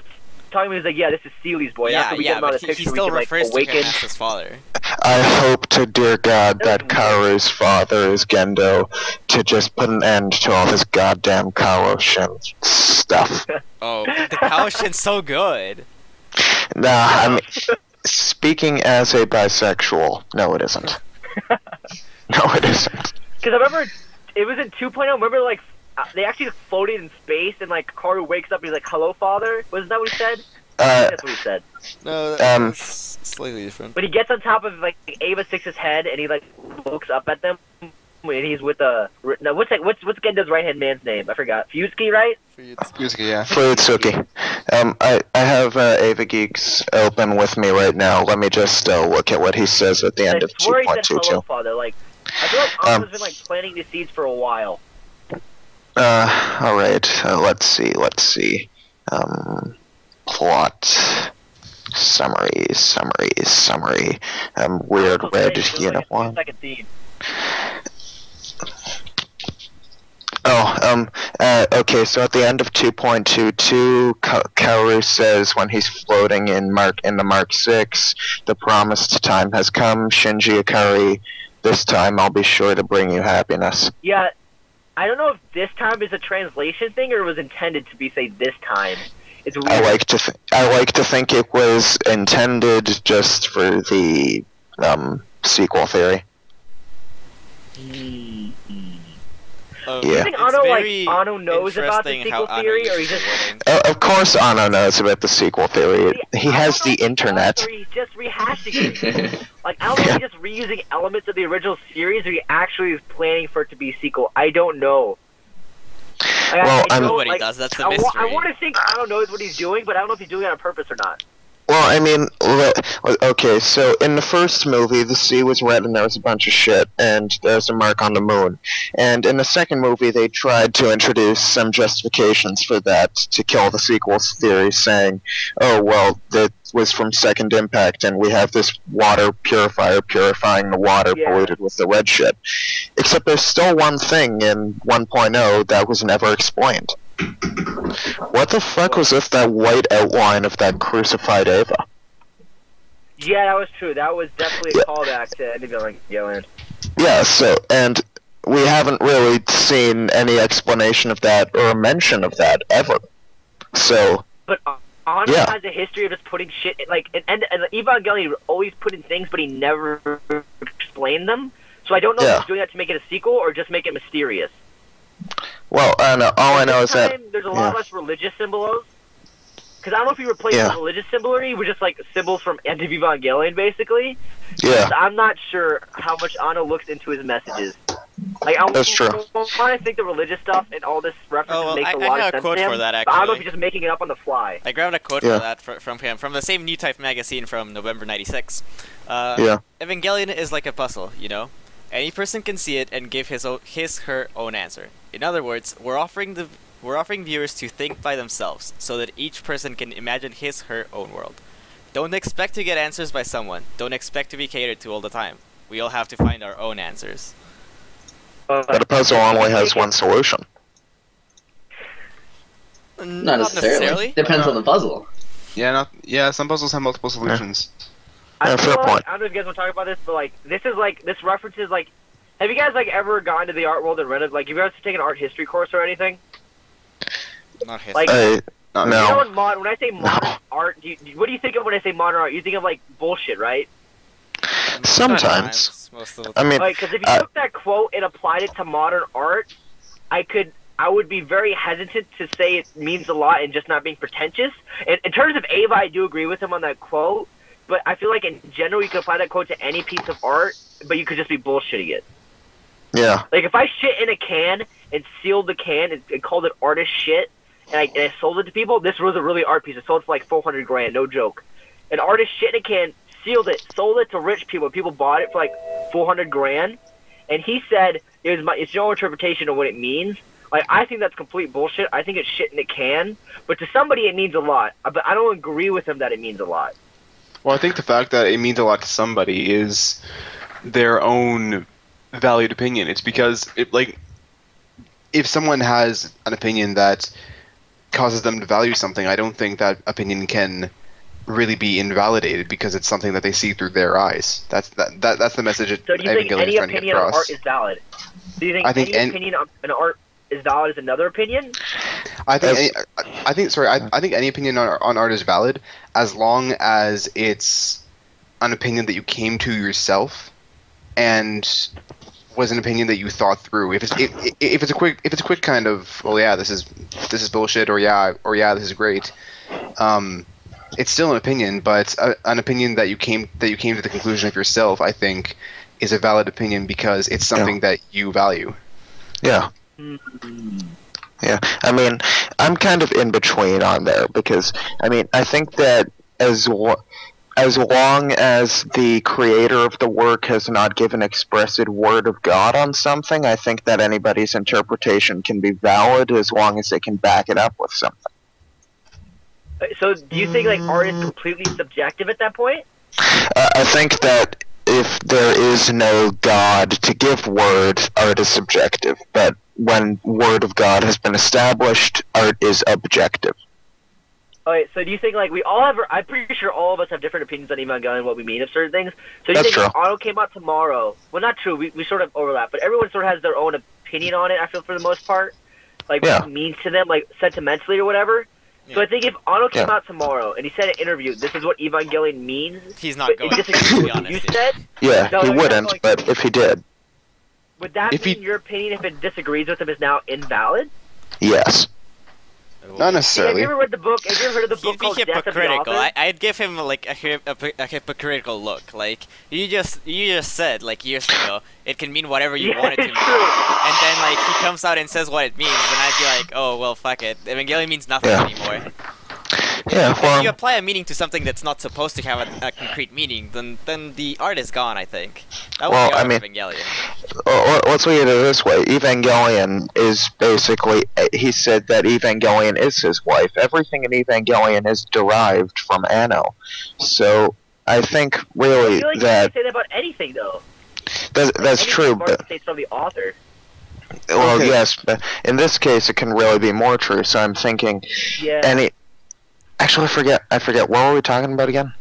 talking to me, he was like, yeah, this is Seely's boy. yeah, After we get him out but of the he picture, still we can, refers like, to him awaken. as his father. I hope to dear God that Kaoru's father is Gendo to just put an end to all this goddamn Kaoshin stuff. Oh, the Kaoshin's so good. Nah, I mean, speaking as a bisexual, no, it isn't. No, it isn't. Because I remember it was in 2.0. Remember, like, they actually floated in space, and, like, Karu wakes up and he's like, hello, father? Wasn't that what he said? I think that's what he said. No, that's slightly different. But he gets on top of, like, Ava 6's head, and he, like, looks up at them, and he's with a... No, what's Gendo's right-hand man's name? I forgot. Fusky, right? Music, yeah. Fuyutsuki. I have Ava Geeks open with me right now. Let me just look at what he says at the end I of swear he said hello, 2.22. father. Like, I feel like Anna's been, like, planting these seeds for a while. Alright, let's see. Plot. Summary. Weird red uniform. Like a 2-second scene. Okay, so at the end of 2.22, Kaoru says when he's floating in the Mark 6, the promised time has come, Shinji Ikari, this time I'll be sure to bring you happiness. Yeah, I don't know if this time is a translation thing or it was intended to be, say, this time. It's weird. I like to think it was intended just for the sequel theory. Do you think Ano knows about the sequel theory, or he's just... Of course Ano knows about the sequel theory. He has the internet. Or he's just rehashing it. Like, I don't know if he's just reusing elements of the original series, or he actually is planning for it to be a sequel. I don't know. Well, I know what he does. That's the mystery. I want to think Ano knows what he's doing, but I don't know if he's doing it on purpose or not. Well, I mean, okay, so in the first movie, the sea was red and there was a bunch of shit, and there's a mark on the moon. And in the second movie, they tried to introduce some justifications for that to kill the sequel's theory, saying, oh, well, that was from Second Impact, and we have this water purifier purifying the water polluted with the red shit. Except there's still one thing in 1.0 that was never explained. What the fuck was with that white outline of that crucified Ava? Yeah, that was true. That was definitely a callback to Evangelion. Yeah, so, and we haven't really seen any explanation of that or a mention of that ever. So... But Ano has a history of just putting shit... And Evangelion always put in things, but he never explained them. So I don't know if he's doing that to make it a sequel or just make it mysterious. Well, all I know is that... There's a lot less religious symbols. Because I don't know if he replaced the religious symbolery with just, like, symbols from End of Evangelion, basically. Yeah. I'm not sure how much Ano looks into his messages. Like, That's true. I think the religious stuff and all this references makes a lot of sense. I have a quote to him, for that, actually. But I don't know if he's just making it up on the fly. I grabbed a quote for that from him, from the same New Type magazine from November 96. Evangelion is like a puzzle, you know? Any person can see it and give her own answer. In other words, we're offering viewers to think by themselves, so that each person can imagine her own world. Don't expect to get answers by someone. Don't expect to be catered to all the time. We all have to find our own answers. But a puzzle only has one solution. Not necessarily. Depends on the puzzle. Yeah, some puzzles have multiple solutions. Fair point. I don't know if you guys want to talk about this, but this references have you guys ever gone to the art world and read it? Like, have you guys taken an art history course or anything? Not history. No. You know, when I say modern art, what do you think of when I say modern art? You think of bullshit, right? Sometimes. Most of the I mean, because if you took that quote and applied it to modern art, I would be very hesitant to say it means a lot and just not being pretentious. In terms of Ava, I do agree with him on that quote, but I feel like in general you could apply that quote to any piece of art, but you could just be bullshitting it. Yeah. Like, if I shit in a can and sealed the can and called it artist shit, and I sold it to people, this was a really art piece. I sold it for $400 grand, no joke. An artist shit in a can, sealed it, sold it to rich people. People bought it for $400 grand, and he said it's your interpretation of what it means. I think that's complete bullshit. I think it's shit in a can, but to somebody it means a lot. But I don't agree with him that it means a lot. Well, I think the fact that it means a lot to somebody is their own valued opinion. It's because if someone has an opinion that causes them to value something, I don't think that opinion can really be invalidated because it's something that they see through their eyes. That's the message. So do you think any opinion on art is valid? Do you think any opinion on art is valid as another opinion? I think any opinion on art is valid as long as it's an opinion that you came to yourself and was an opinion that you thought through. If it's a quick kind of, well, yeah, this is bullshit, or yeah, this is great. It's still an opinion, but an opinion that you came to the conclusion of yourself, I think, is a valid opinion because it's something that you value. Yeah. Yeah. I mean, I'm kind of in between on there because I think that as long as the creator of the work has not given expressed word of God on something, I think that anybody's interpretation can be valid as long as they can back it up with something. So do you think like art is completely subjective at that point? I think that if there is no God to give word, art is subjective. But when word of God has been established, art is objective. Okay, so do you think like we all have? I'm pretty sure all of us have different opinions on Evangelion and what we mean of certain things. So do you That's think if true. Auto came out tomorrow? Well, not true. We sort of overlap, but everyone sort of has their own opinion on it. I feel for the most part, like Yeah. what it means to them, like sentimentally or whatever. So Yeah. I think if Auto came Yeah. out tomorrow and he said in an interview, "This is what Evangelion means," He's not but going it to, disagrees to with be what you honest. said, Yeah, No, he you're not wouldn't, going but if he did, would that If mean he- your opinion, if it disagrees with him, is now invalid? yes. Not Have necessarily. you ever read the book? Have you ever heard of the book He'd be called Death of the hypocritical. Author? I'd give him like a hypocritical look. Like you just said like years ago, it can mean whatever you Yeah, want it to it's mean. true. And then like he comes out and says what it means, and I'd be like, oh well, fuck it. Evangelion means nothing Yeah. anymore. Yeah, If you well, apply a meaning to something that's not supposed to have a concrete meaning, then the art is gone. I think that was Well, the art I mean- of Evangelion. let's look at it this way. Evangelion is basically, he said that Evangelion is his wife. Everything in Evangelion is derived from Anno. So, I think I really feel like you that, can say that about anything, though. that's Anything true, Martin but, states from the author. well, Okay. yes, but in this case it can really be more true, so I'm thinking, Yeah. actually I forget, what were we talking about again?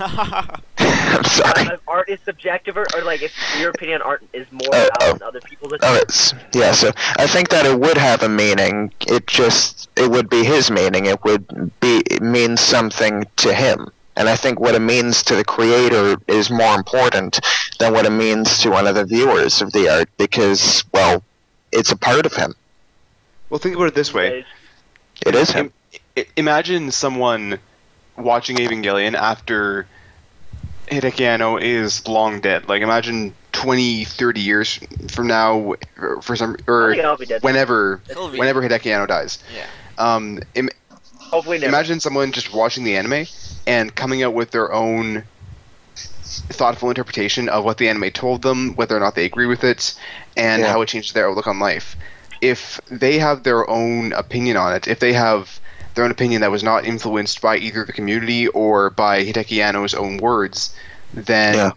I'm sorry. If art is subjective, or like if your opinion on art is more Oh, valid than other people's Oh, opinion. yeah, so I think that it would have a meaning. It would be his meaning. It would mean something to him. And I think what it means to the creator is more important than what it means to one of the viewers of the art, because, well, it's a part of him. Well, think about it this way. It is him. Imagine someone watching Evangelion after Hideki Anno is long dead. Like, imagine 20, 30 years from now, for some, I or think I'll be dead. whenever He'll be- Hideki Anno dies. Yeah. Hopefully never. Imagine someone just watching the anime and coming out with their own thoughtful interpretation of what the anime told them, whether or not they agree with it, and Yeah. how it changed their outlook on life. If they have their own opinion on it, if they have their own opinion that was not influenced by either the community or by Hideki Anno's own words, then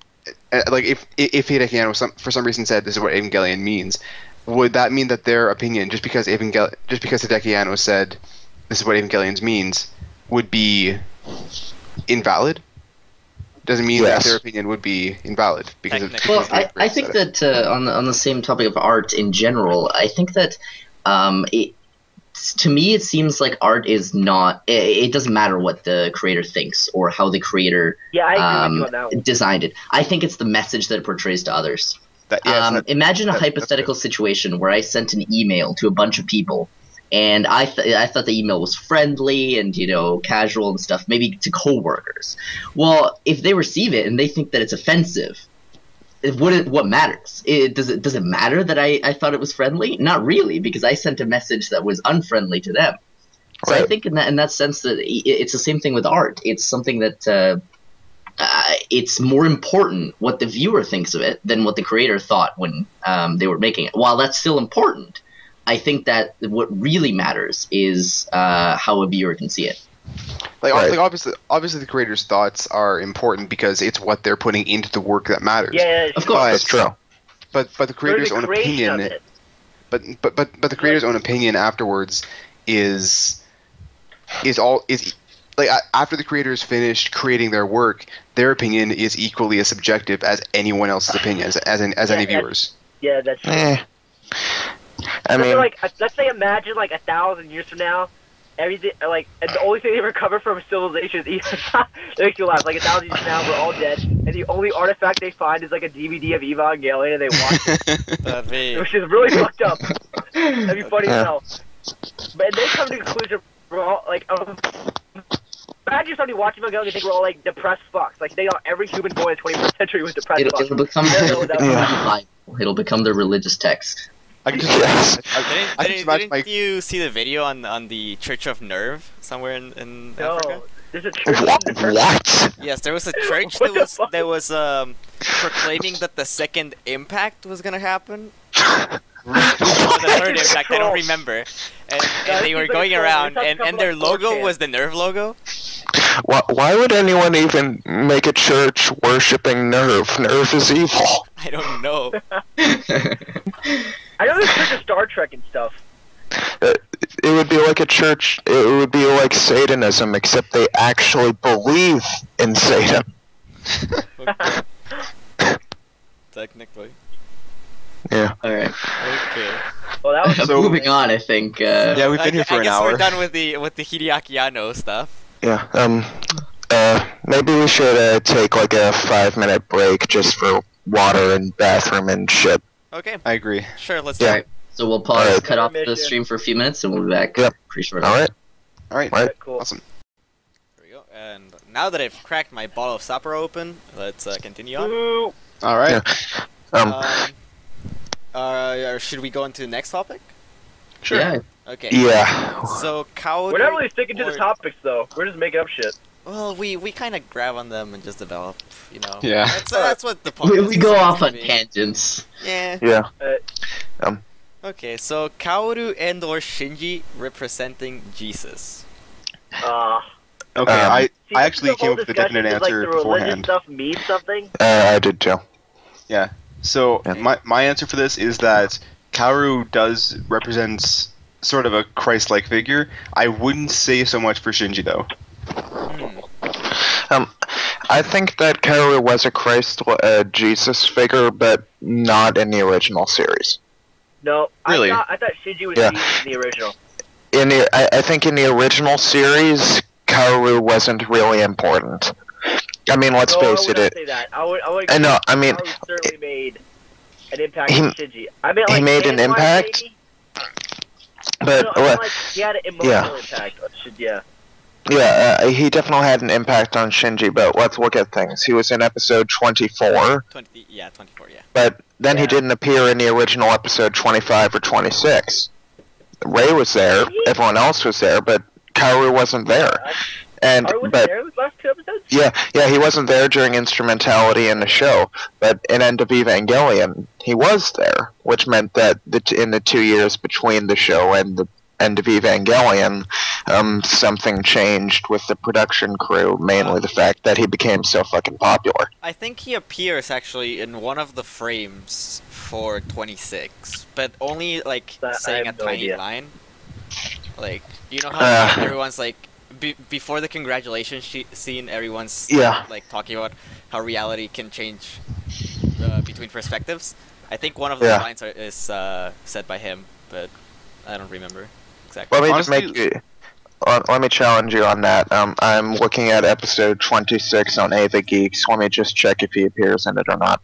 like if Hideki Anno for some reason said this is what Evangelion means, would that mean that their opinion, just because Hideki Anno said this is what Evangelion means, would be invalid? Doesn't mean Yes. that their opinion would be invalid because of Technically. Well, I think that on the same topic of art in general, I think that to me it seems like art is not. It doesn't matter what the creator thinks or how the creator Yeah, I agree with you on that one. designed it. I think it's the message that it portrays to others. Imagine a that's hypothetical situation where I sent an email to a bunch of people, and I thought the email was friendly and casual and stuff, maybe to coworkers. Well, if they receive it and they think that it's offensive, what matters? Does it matter that I thought it was friendly? Not really, because I sent a message that was unfriendly to them. So I Right. think in that sense that it's the same thing with art. It's something that it's more important what the viewer thinks of it than what the creator thought when they were making it. While that's still important, I think that what really matters is how a viewer can see it. Like, Right. like obviously the creator's thoughts are important because it's what they're putting into the work that matters. Yeah, Of course. That's true. But the creator's own opinion, but the creator's own opinion afterwards is like after the creator's finished creating their work, their opinion is equally as subjective as anyone else's opinion, as any viewers. Yeah, that's true. I Let's say, mean, like, let's say imagine like 1,000 years from now, everything like, and the only thing they recover from civilization is it makes you laugh. Like 1,000 years from now, we're all dead, and the only artifact they find is like a DVD of Evangelion, and they watch it, That'd be- which is really fucked up. That'd be funny Yeah. as hell. But they come to the conclusion we're all like, imagine somebody watching Evangelion and think we're all like depressed fucks. Like they all, every human boy in the 21st century was depressed It'll fucks. become I don't know what that Yeah. It'll become their religious text. I can just Yes. I can just imagine Didn't you see the video on the Church of Nerve somewhere in No, Africa? there's a church. What? Yes, there was a church What the fuck? that was proclaiming that the second impact was gonna happen. Oh, the third impact, I don't remember. And they were going around, and their logo was the Nerve logo. Why would anyone even make a church worshipping Nerve? Nerve is evil. I don't know. I know there's church of Star Trek and stuff. It would be like a church. It would be like Satanism, except they actually believe in Satan. Technically. Yeah. All right. Okay. Well, that was So- Moving on, I think. Yeah, we've been here for I an guess hour. we're done with the Hideaki Anno stuff. Yeah. Maybe we should take like a 5-minute break just for water and bathroom and shit. Okay, I agree. sure, let's do Yeah. it. So we'll pause, Alright. cut off the Intermission. stream for a few minutes, and we'll be back Yep. pretty shortly. All right. All right. Right. cool. Awesome. There we go. And now that I've cracked my bottle of Sapporo open, let's continue on. Ooh. All right. Yeah. Should we go into the next topic? Sure. Yeah. Okay. Yeah. So Kaoru. We're not really sticking to the or- topics though. We're just making up shit. Well, we kind of grab on them and just develop, you know. Yeah. That's what the We podcast go is off supposed on to be. tangents. Yeah. Yeah. Okay, so Kaoru and/or Shinji representing Jesus. Okay. Um, See, I actually the came whole up with a discussion definite is, like, answer the religious beforehand. stuff means something. I did too. So Yeah. my answer for this is that Kaoru does represents sort of a Christ-like figure. I wouldn't say so much for Shinji though. I think that Kaoru was a Christ, Jesus figure, but not in the original series. No, Really? I thought Shinji was Yeah. Jesus in the original. I think in the original series, Kaoru wasn't really important. I mean, let's No, face I would it. not say that. I would I know. I mean, Kaoru certainly made an impact He- on Shinji. I mean, he like, made an fans-wise, impact, maybe. but No, I mean, like, he had an emotional yeah. impact on Shinji. Yeah. yeah, he definitely had an impact on Shinji. But let's look at things. He was in episode 24, 24, yeah. but then he Yeah. didn't appear in the original episode 25 or 26. Ray was there, everyone else was there, but Kaoru wasn't there. And Kaoru was but there in the last 2 episodes? yeah, he wasn't there during instrumentality in the show, but in End of Evangelion, he was there, which meant that in the 2 years between the show and the End of Evangelion, something changed with the production crew, mainly the fact that he became so fucking popular. I think he appears actually in one of the frames for 26, but only like That- I saying a have no tiny idea. line. Like, you know how Uh. everyone's like before the congratulations scene, everyone's Yeah. like talking about how reality can change between perspectives. I think one of the Yeah. lines is said by him, but I don't remember exactly. Let me Honestly- just make you. Let me challenge you on that. I'm looking at episode 26 on Ava Geeks. Let me just check if he appears in it or not.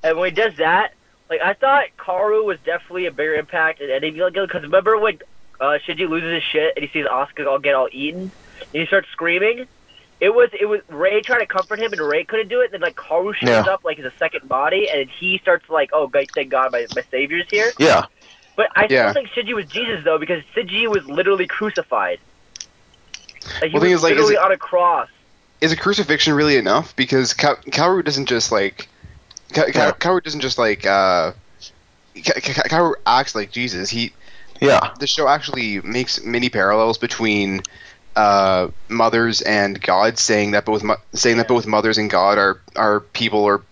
And when he does that, like, I thought Kaoru was definitely a bigger impact in any because remember when Shinji loses his shit and he sees Asuka get all eaten and he starts screaming? It was Ray trying to comfort him and Ray couldn't do it. Then like Kaoru shows Yeah. up like as a second body and he starts like, oh, thank God, my savior's here. Yeah, But I Yeah. still think Shinji was Jesus though because Shinji was literally crucified. Like, he Well, the thing was is, like, literally on a cross. Is a crucifixion really enough? Because Kaoru doesn't just like Kaoru doesn't just like Kaoru acts like Jesus. yeah, The show actually makes many parallels between mothers and God, saying that both mothers and God are people or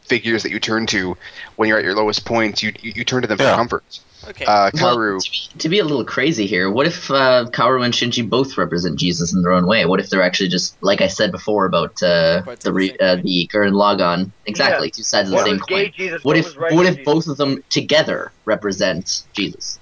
figures that you turn to when you're at your lowest points. You turn to them for Yeah. comfort. Okay. Kaoru. To be a little crazy here, what if Kaoru and Shinji both represent Jesus in their own way? What if they're actually just, like I said before about the Gurren Lagann, exactly, two sides of the One same was gay coin. Jesus, What one if was regular Jesus. both of them together represent Jesus?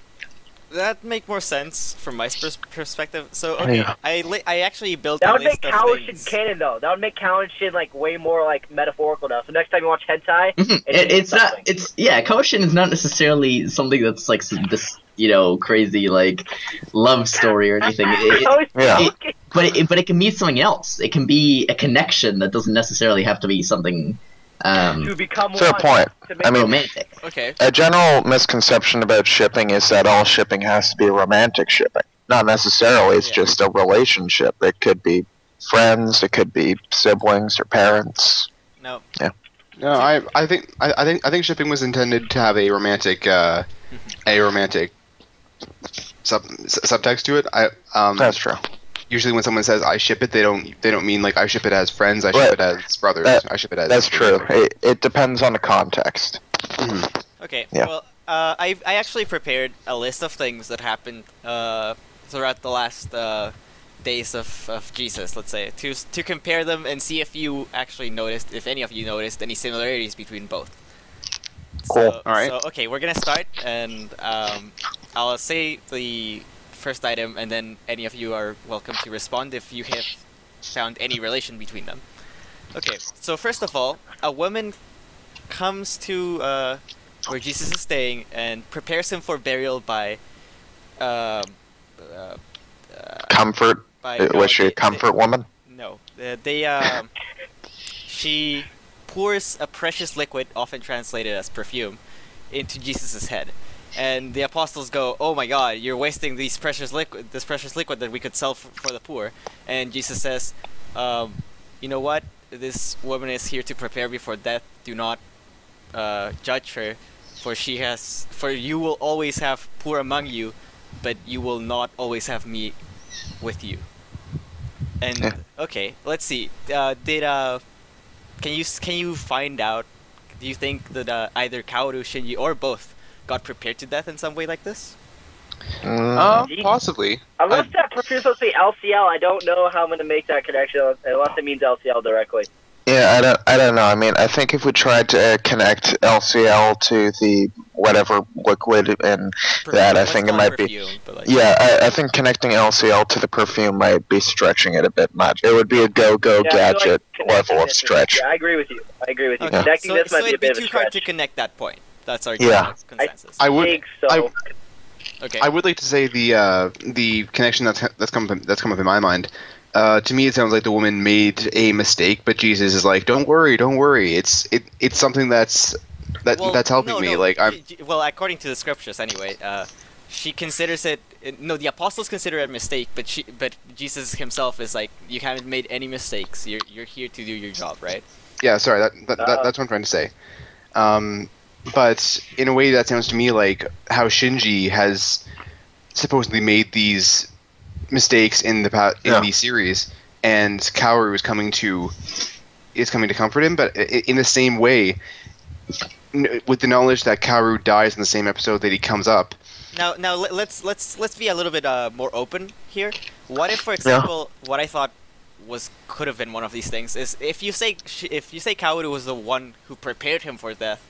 That make more sense from my perspective. So okay, Yeah. I actually built That a would list make of Kawashin things. canon though. That would make Kawashin like way more like metaphorical now. So next time you watch hentai, It's not. something. It's Koshin is not necessarily something that's like this, crazy like love story or anything. Yeah. But it can be something else. It can be a connection that doesn't necessarily have to be something to become fair one. point. To make I mean, romantic. Okay. A general misconception about shipping is that all shipping has to be romantic shipping. Not necessarily. It's Yeah. just a relationship. It could be friends. It could be siblings or parents. No. Yeah. No, I think shipping was intended to have a romantic subtext to it. That's true. Usually when someone says I ship it, they don't mean like I ship it as friends. I ship it as brothers. I ship it as. That's true. It depends on the context. Okay. Yeah. Well, I actually prepared a list of things that happened throughout the last days of Jesus, let's say, to compare them and see if you actually noticed, if any of you noticed any similarities between both. Cool. So, Alright. So, okay, we're gonna start, and I'll say the first item, and then any of you are welcome to respond if you have found any relation between them. Okay, so first of all, a woman comes to where Jesus is staying and prepares him for burial by Comfort. Was she a comfort woman? No, she pours a precious liquid, often translated as perfume, into Jesus's head, and the apostles go, "Oh my God, you're wasting this precious liquid that we could sell for the poor." And Jesus says, "You know what? This woman is here to prepare me for death. Do not judge her, for you will always have poor among you, but you will not always have me with you." And Yeah. okay, let's see. Can you find out? Do you think that either Kaoru, Shinji, or both got prepared to death in some way like this? Possibly. Unless that perfume is supposed to be LCL, I don't know how I'm going to make that connection unless it means LCL directly. Yeah, I don't know. I mean, I think if we tried to connect LCL to the whatever liquid in that, I Let's think it call might perfume, be. but like, Yeah, I think connecting LCL to the perfume might be stretching it a bit much. It would be a go-go Yeah, I feel like gadget connecting level of this is- stretch. Yeah, I agree with you. Okay. Connecting So, this might so be a it'd be bit of a too hard to stretch. connect that point. That's our Yeah. consensus. I would. think so. Okay. I would like to say the connection that's come up in my mind. To me, it sounds like the woman made a mistake, but Jesus is like, "Don't worry, don't worry. It's something that's helping me." Like I'm. Well, according to the scriptures, anyway, she considers it. No, the apostles consider it a mistake, but Jesus himself is like, "You haven't made any mistakes. You're here to do your job, right?" Yeah, sorry. That's what I'm trying to say. But in a way, that sounds to me like how Shinji has supposedly made these mistakes in the series, and Kaoru is coming to comfort him. But in the same way, with the knowledge that Kaoru dies in the same episode that he comes up. Now let's be a little bit more open here. What if, for example, what I thought could have been one of these things is if you say Kaoru was the one who prepared him for death,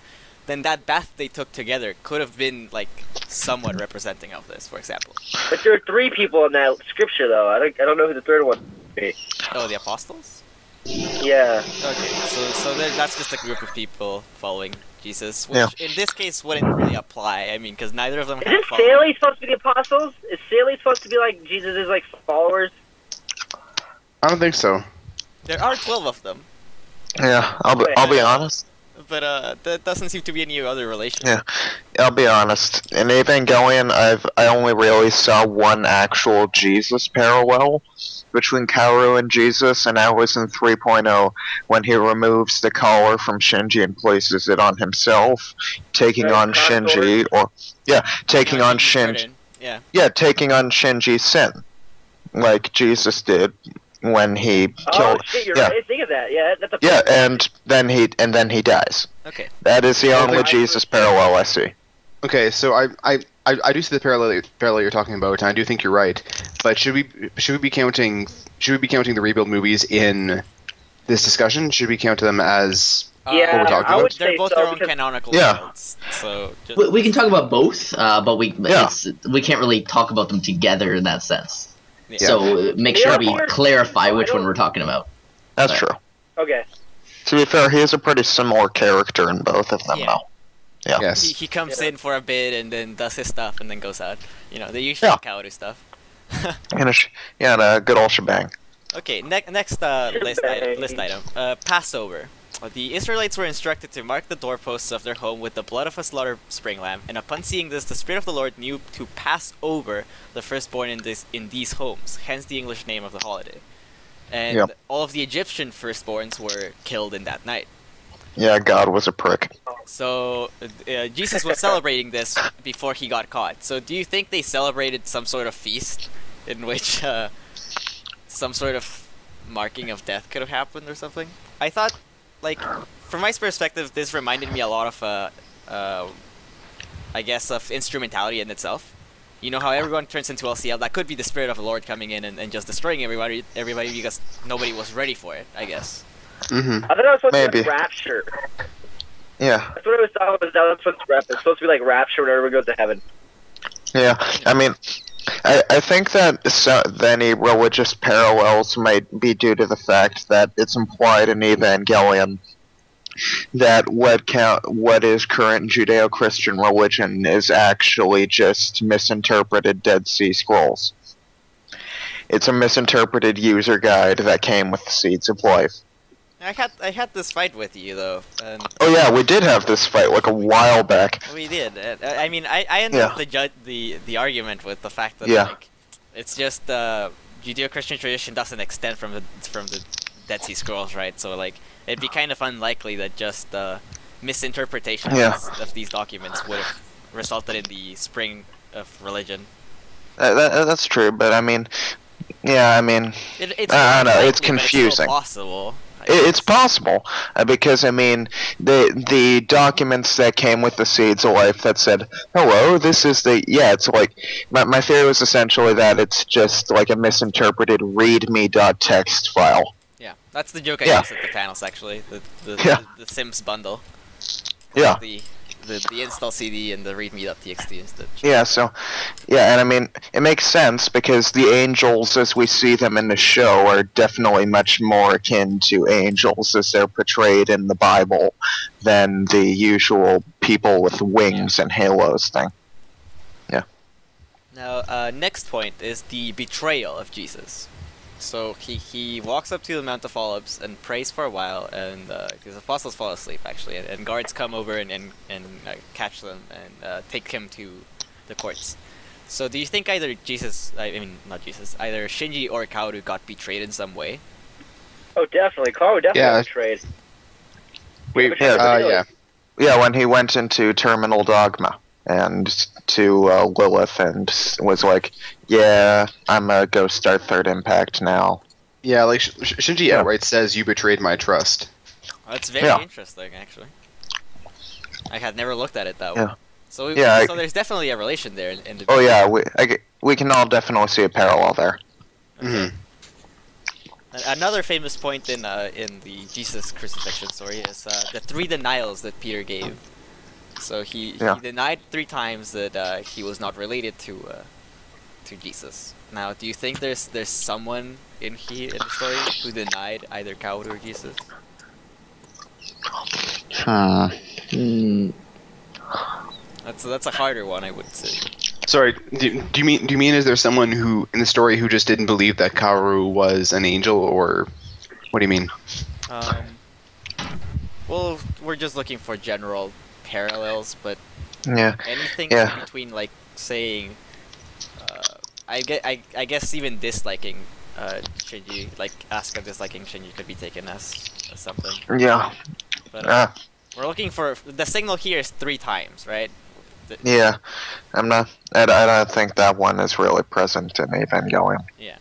then that bath they took together could have been like somewhat representing of this, for example. But there are 3 people in that scripture, though. I don't know who the third one would be. Oh, the apostles? Yeah. Okay, so that's just a group of people following Jesus, which in this case wouldn't really apply. I mean, because neither of them have Isn't followed. Saley supposed to be the apostles? Is Saley supposed to be like Jesus' like followers? I don't think so. There are 12 of them, Yeah, I'll be honest. but that doesn't seem to be any other relation. Yeah, I'll be honest. In Evangelion, I only really saw one actual Jesus parallel between Kaoru and Jesus, and that was in 3.0 when he removes the collar from Shinji and places it on himself, taking on Shinji, taking on Shinji. Yeah. Taking on Shinji's sin, like Jesus did when he killed. Oh shit, you're right. Think of that. Yeah, that's a Yeah, and then he dies. Okay. That is the only I Jesus agree. parallel I see. Okay, so I do see the parallel you're talking about, and I do think you're right. But should we be counting the rebuild movies in this discussion? Should we count them as what we're talking I would about? say They're both so, their own because- canonical Yeah. worlds, so just, We can talk about both, but we Yeah. we can't really talk about them together in that sense. yeah. So make They sure are we weird. clarify which I one don't- we're talking about. That's Right. true. Okay. To be fair, he is a pretty similar character in both of them, Yeah. though. Yeah. Yes. He comes Yeah. in for a bit and then does his stuff and then goes out. You know, the usual Yeah. Kaoru stuff. And a good old shebang. Okay, next list item. Passover. The Israelites were instructed to mark the doorposts of their home with the blood of a slaughtered spring lamb, and upon seeing this, the Spirit of the Lord knew to pass over the firstborn in these homes, hence the English name of the holiday. And Yep. all of the Egyptian firstborns were killed in that night. Yeah, God was a prick. So Jesus was celebrating this before he got caught. So do you think they celebrated some sort of feast in which some sort of marking of death could have happened or something? I thought, like, from my perspective, this reminded me a lot of I guess, of instrumentality in itself. You know how everyone turns into LCL? That could be the spirit of the Lord coming in and just destroying everybody because nobody was ready for it, I guess. Mm-hmm. I thought that was supposed to be Maybe. like Rapture. Yeah. That's what I was thought was. That was supposed to rap. It's supposed to be like Rapture when everyone goes to heaven. Yeah. I mean, I think that any religious parallels might be due to the fact that it's implied in Evangelion that what is current Judeo-Christian religion is actually just misinterpreted Dead Sea Scrolls. It's a misinterpreted user guide that came with the Seeds of Life. I had this fight with you though, and Oh yeah, we did have this fight like a while back. we did. I mean, I ended Yeah. up the argument with the fact that Yeah. like it's just Judeo-Christian tradition doesn't extend from the Dead Sea Scrolls, right? So like it'd be kind of unlikely that just misinterpretation Yeah. of these documents would have resulted in the spring of religion. That's true, but I mean, yeah, I mean, It's I don't know, unlikely, it's but still confusing. possible. It's possible because I mean the documents that came with the Seeds of Life that said hello, this is the it's like my theory was essentially that it's just like a misinterpreted readme.txt file. Yeah, that's the joke I Yeah. used at the panels actually. Yeah. The Sims bundle. Yeah. The install CD and the readme.txt instead. Yeah, so, yeah, and I mean, it makes sense because the angels as we see them in the show are definitely much more akin to angels as they're portrayed in the Bible than the usual people with wings and halos thing. Now, next point is the betrayal of Jesus. So he walks up to the Mount of Olives and prays for a while, and his apostles fall asleep actually, and guards come over and catch them and take him to the courts. So do you think either either Shinji or Kaoru got betrayed in some way? Oh, definitely. Carl definitely Yeah. betrayed. Wait, Yeah. yeah. Yeah, when he went into Terminal Dogma and to Lilith and was like, yeah, I'm gonna go start Third Impact now. Yeah, like Shinji Yeah. outright says, "You betrayed my trust." That's very Yeah. interesting actually. I had never looked at it that Yeah. way. So Yeah, so there's definitely a relation there. In the Oh yeah, we can all definitely see a parallel there. Okay. Another famous point in the Jesus crucifixion story is the 3 denials that Peter gave. So he denied 3 times that he was not related to Jesus. Now, do you think there's someone in the story who denied either Kaoru or Jesus? That's a harder one, I would say. Sorry, do you mean is there someone who in the story who just didn't believe that Kaoru was an angel, or what do you mean? Well, we're just looking for general parallels, but Yeah. anything Yeah. between like saying, I guess even disliking Shinji, like Asuka disliking Shinji, could be taken as something. Yeah. But we're looking for the signal here is 3 times, right? Yeah. I don't think that one is really present in Evangelion. Yeah.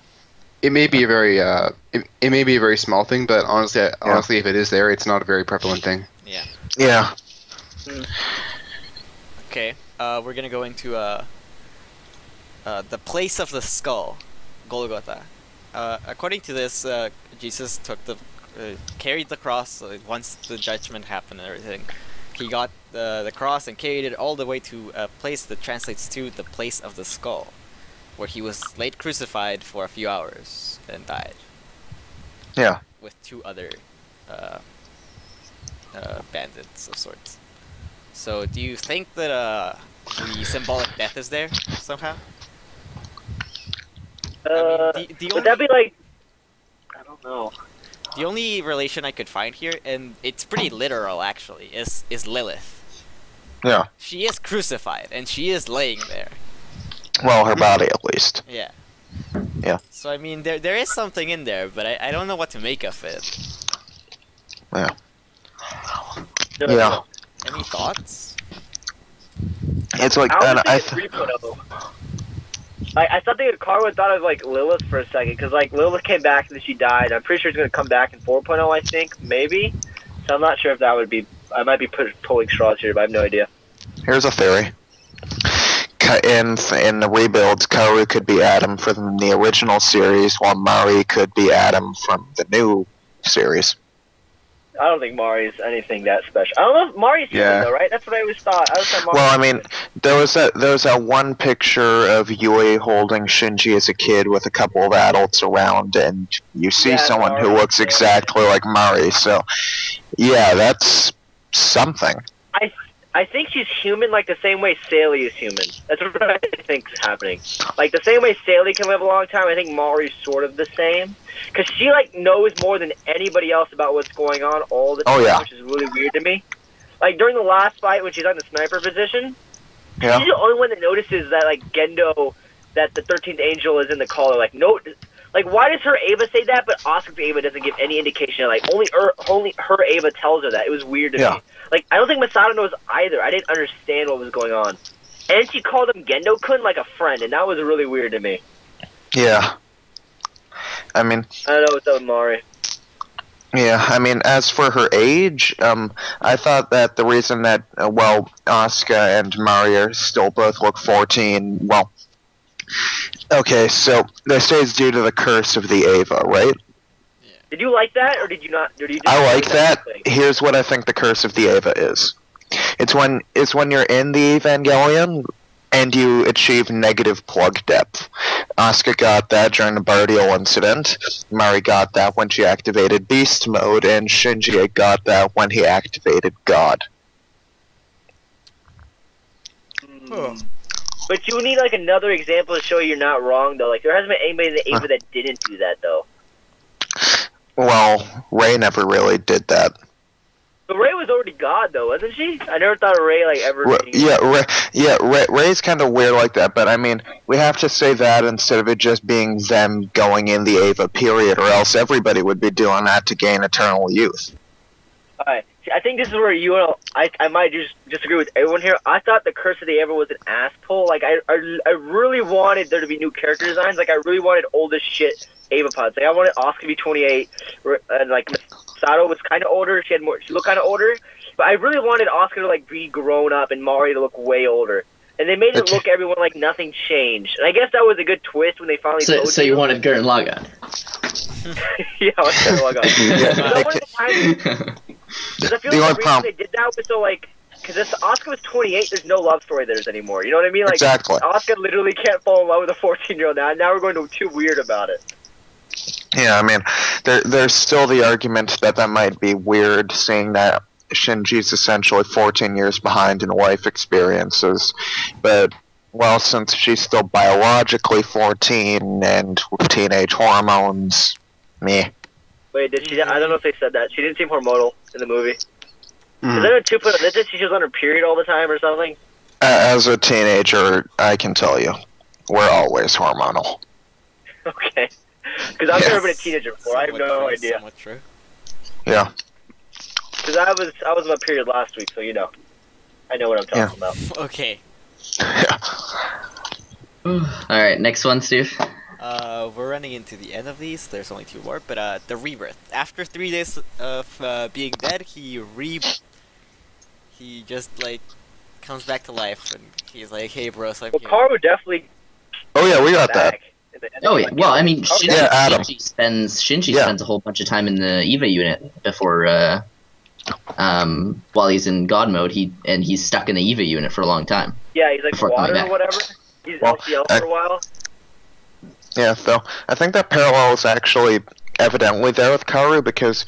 It may be a very it may be a very small thing, but honestly, if it is there, it's not a very prevalent thing. Yeah. Yeah. Okay. We're gonna go into the place of the skull, Golgotha. According to this, Jesus took carried the cross once the judgment happened and everything. He got the cross and carried it all the way to a place that translates to the place of the skull, where he was laid crucified for a few hours and died. Yeah. With 2 other bandits of sorts. So, do you think that the symbolic death is there somehow? Would that be like? I don't know. The only relation I could find here, and it's pretty literal actually, is Lilith. Yeah. She is crucified, and she is laying there. Well, her body at least. Yeah. Yeah. So I mean, there is something in there, but I don't know what to make of it. Yeah. No, Yeah. no. Any thoughts? It's like, I and was I thinking 3.0. I thought Carwood thought of like Lilith for a second, because like Lilith came back and then she died. I'm pretty sure it's gonna come back in 4.0. I think maybe. So I'm not sure if that would be. I might be pulling straws here, but I have no idea. here's a theory. In the rebuilds, Kaoru could be Adam from the original series, while Mari could be Adam from the new series. I don't think Mari's anything that special. I don't know if Mari's human Yeah. though, right? That's what I always thought. I always thought Mari Well, I was mean, human. there was that one picture of Yui holding Shinji as a kid with a couple of adults around, and you see Yeah, someone who Mari, looks yeah. exactly like Mari. So, yeah, that's something. I think she's human, like the same way Sally is human. That's what I think is happening. Like the same way Sally can live a long time, I think Mari's sort of the same. Because she like knows more than anybody else about what's going on all the time, Oh, yeah. which is really weird to me. Like during the last fight when she's on the sniper position, Yeah. she's the only one that notices that like Gendo, that the 13th angel is in the collar. Like no, like why does her Ava say that, but Asuka's Ava doesn't give any indication? Like only her Ava tells her that. It was weird to Yeah. me. Like I don't think Masato knows either. I didn't understand what was going on, and she called him Gendo-kun like a friend, and that was really weird to me. Yeah. I mean, I don't know what's up with Mari. yeah, I mean, as for her age, I thought that the reason that, Asuka and Mari are still both look 14, well, okay, so they say it's due to the curse of the Ava, right? Did you like that, or did you not? Or did you just I like that. thing? Here's what I think the curse of the Ava is. It's when you're in the Evangelion and you achieve negative plug depth. Asuka got that during the Bardial incident. Mari got that when she activated Beast Mode, and Shinji got that when he activated God. But you need like another example to show you're not wrong, though. Like there hasn't been anybody in the Ava that didn't do that, though. Well, Rei never really did that. But Rei was already God, though, wasn't she? I never thought of Rei like ever. Ray's kind of weird like that, but I mean, we have to say that instead of it just being them going in the Ava period, or else everybody would be doing that to gain eternal youth. Alright, I think this is where you and I might just disagree with everyone here. I thought the Curse of the Ava was an ass pull. Like I really wanted there to be new character designs. Like I really wanted old as shit Ava pods. Like I wanted Asuka to be 28, and like Misato was kind of older. She looked kind of older, but I really wanted Asuka to like be grown up and Mari to look way older. And they made it look everyone like nothing changed. And I guess that was a good twist when they finally. So you wanted Gurren Lagann? Yeah, I was kind of like, because I feel The like only the reason problem- they did that was so like, because if Asuka was 28, there's no love story there anymore. You know what I mean? Like Exactly. Asuka literally can't fall in love with a 14-year-old now. Now we're going to too weird about it. Yeah, I mean, there's still the argument that might be weird, seeing that Shinji's essentially 14 years behind in life experiences. But, well, since she's still biologically 14 and with teenage hormones, meh. Wait, did she? I don't know if they said that. She didn't seem hormonal in the movie. Mm. Is there a 2.0? Did she was on her period all the time or something? As a teenager, I can tell you, we're always hormonal. Okay. Because I've never been a teenager before. I have no idea. Somewhat true. Yeah. Because I was on my period last week, so you know. I know what I'm talking about. Okay. Alright, next one, Steve. We're running into the end of these. There's only two more, but the rebirth. After 3 days of being dead, he just like comes back to life, and he's like, "Hey, bro, so Well, Karu definitely. Oh yeah, we got that. Back. Oh yeah, well, I mean, Shinji, Yeah, Adam. Shinji Yeah. spends a whole bunch of time in the Eva unit before, while he's in God mode, he's stuck in the Eva unit for a long time. Yeah, he's like Before coming water or back. whatever. He's Well, LCL for a while. Yeah, though I think that parallel is actually evidently there with Karu, because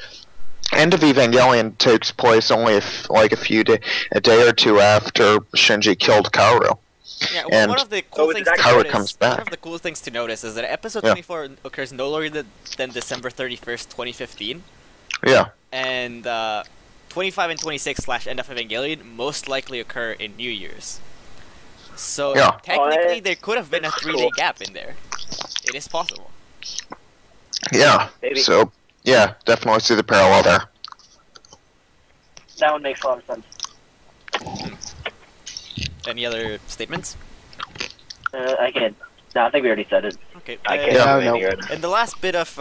End of Evangelion takes place only a day or two after Shinji killed Karu. Yeah, And- one of the cool Oh, things it's to Karu notice. comes One back. of the cool things to notice is that episode Yeah. 24 occurs no later than December 31st, 2015, Yeah, and 25 and 26 / End of Evangelion most likely occur in New Year's. So Yeah. technically, there could have been a That's 3-day cool. gap in there. It is possible. yeah. Maybe. So yeah, definitely see the parallel there. That one makes a lot of sense. Any other statements? I can't. No, I think we already said it. Okay. I can't. Yeah, do no. anything right now. And the last bit of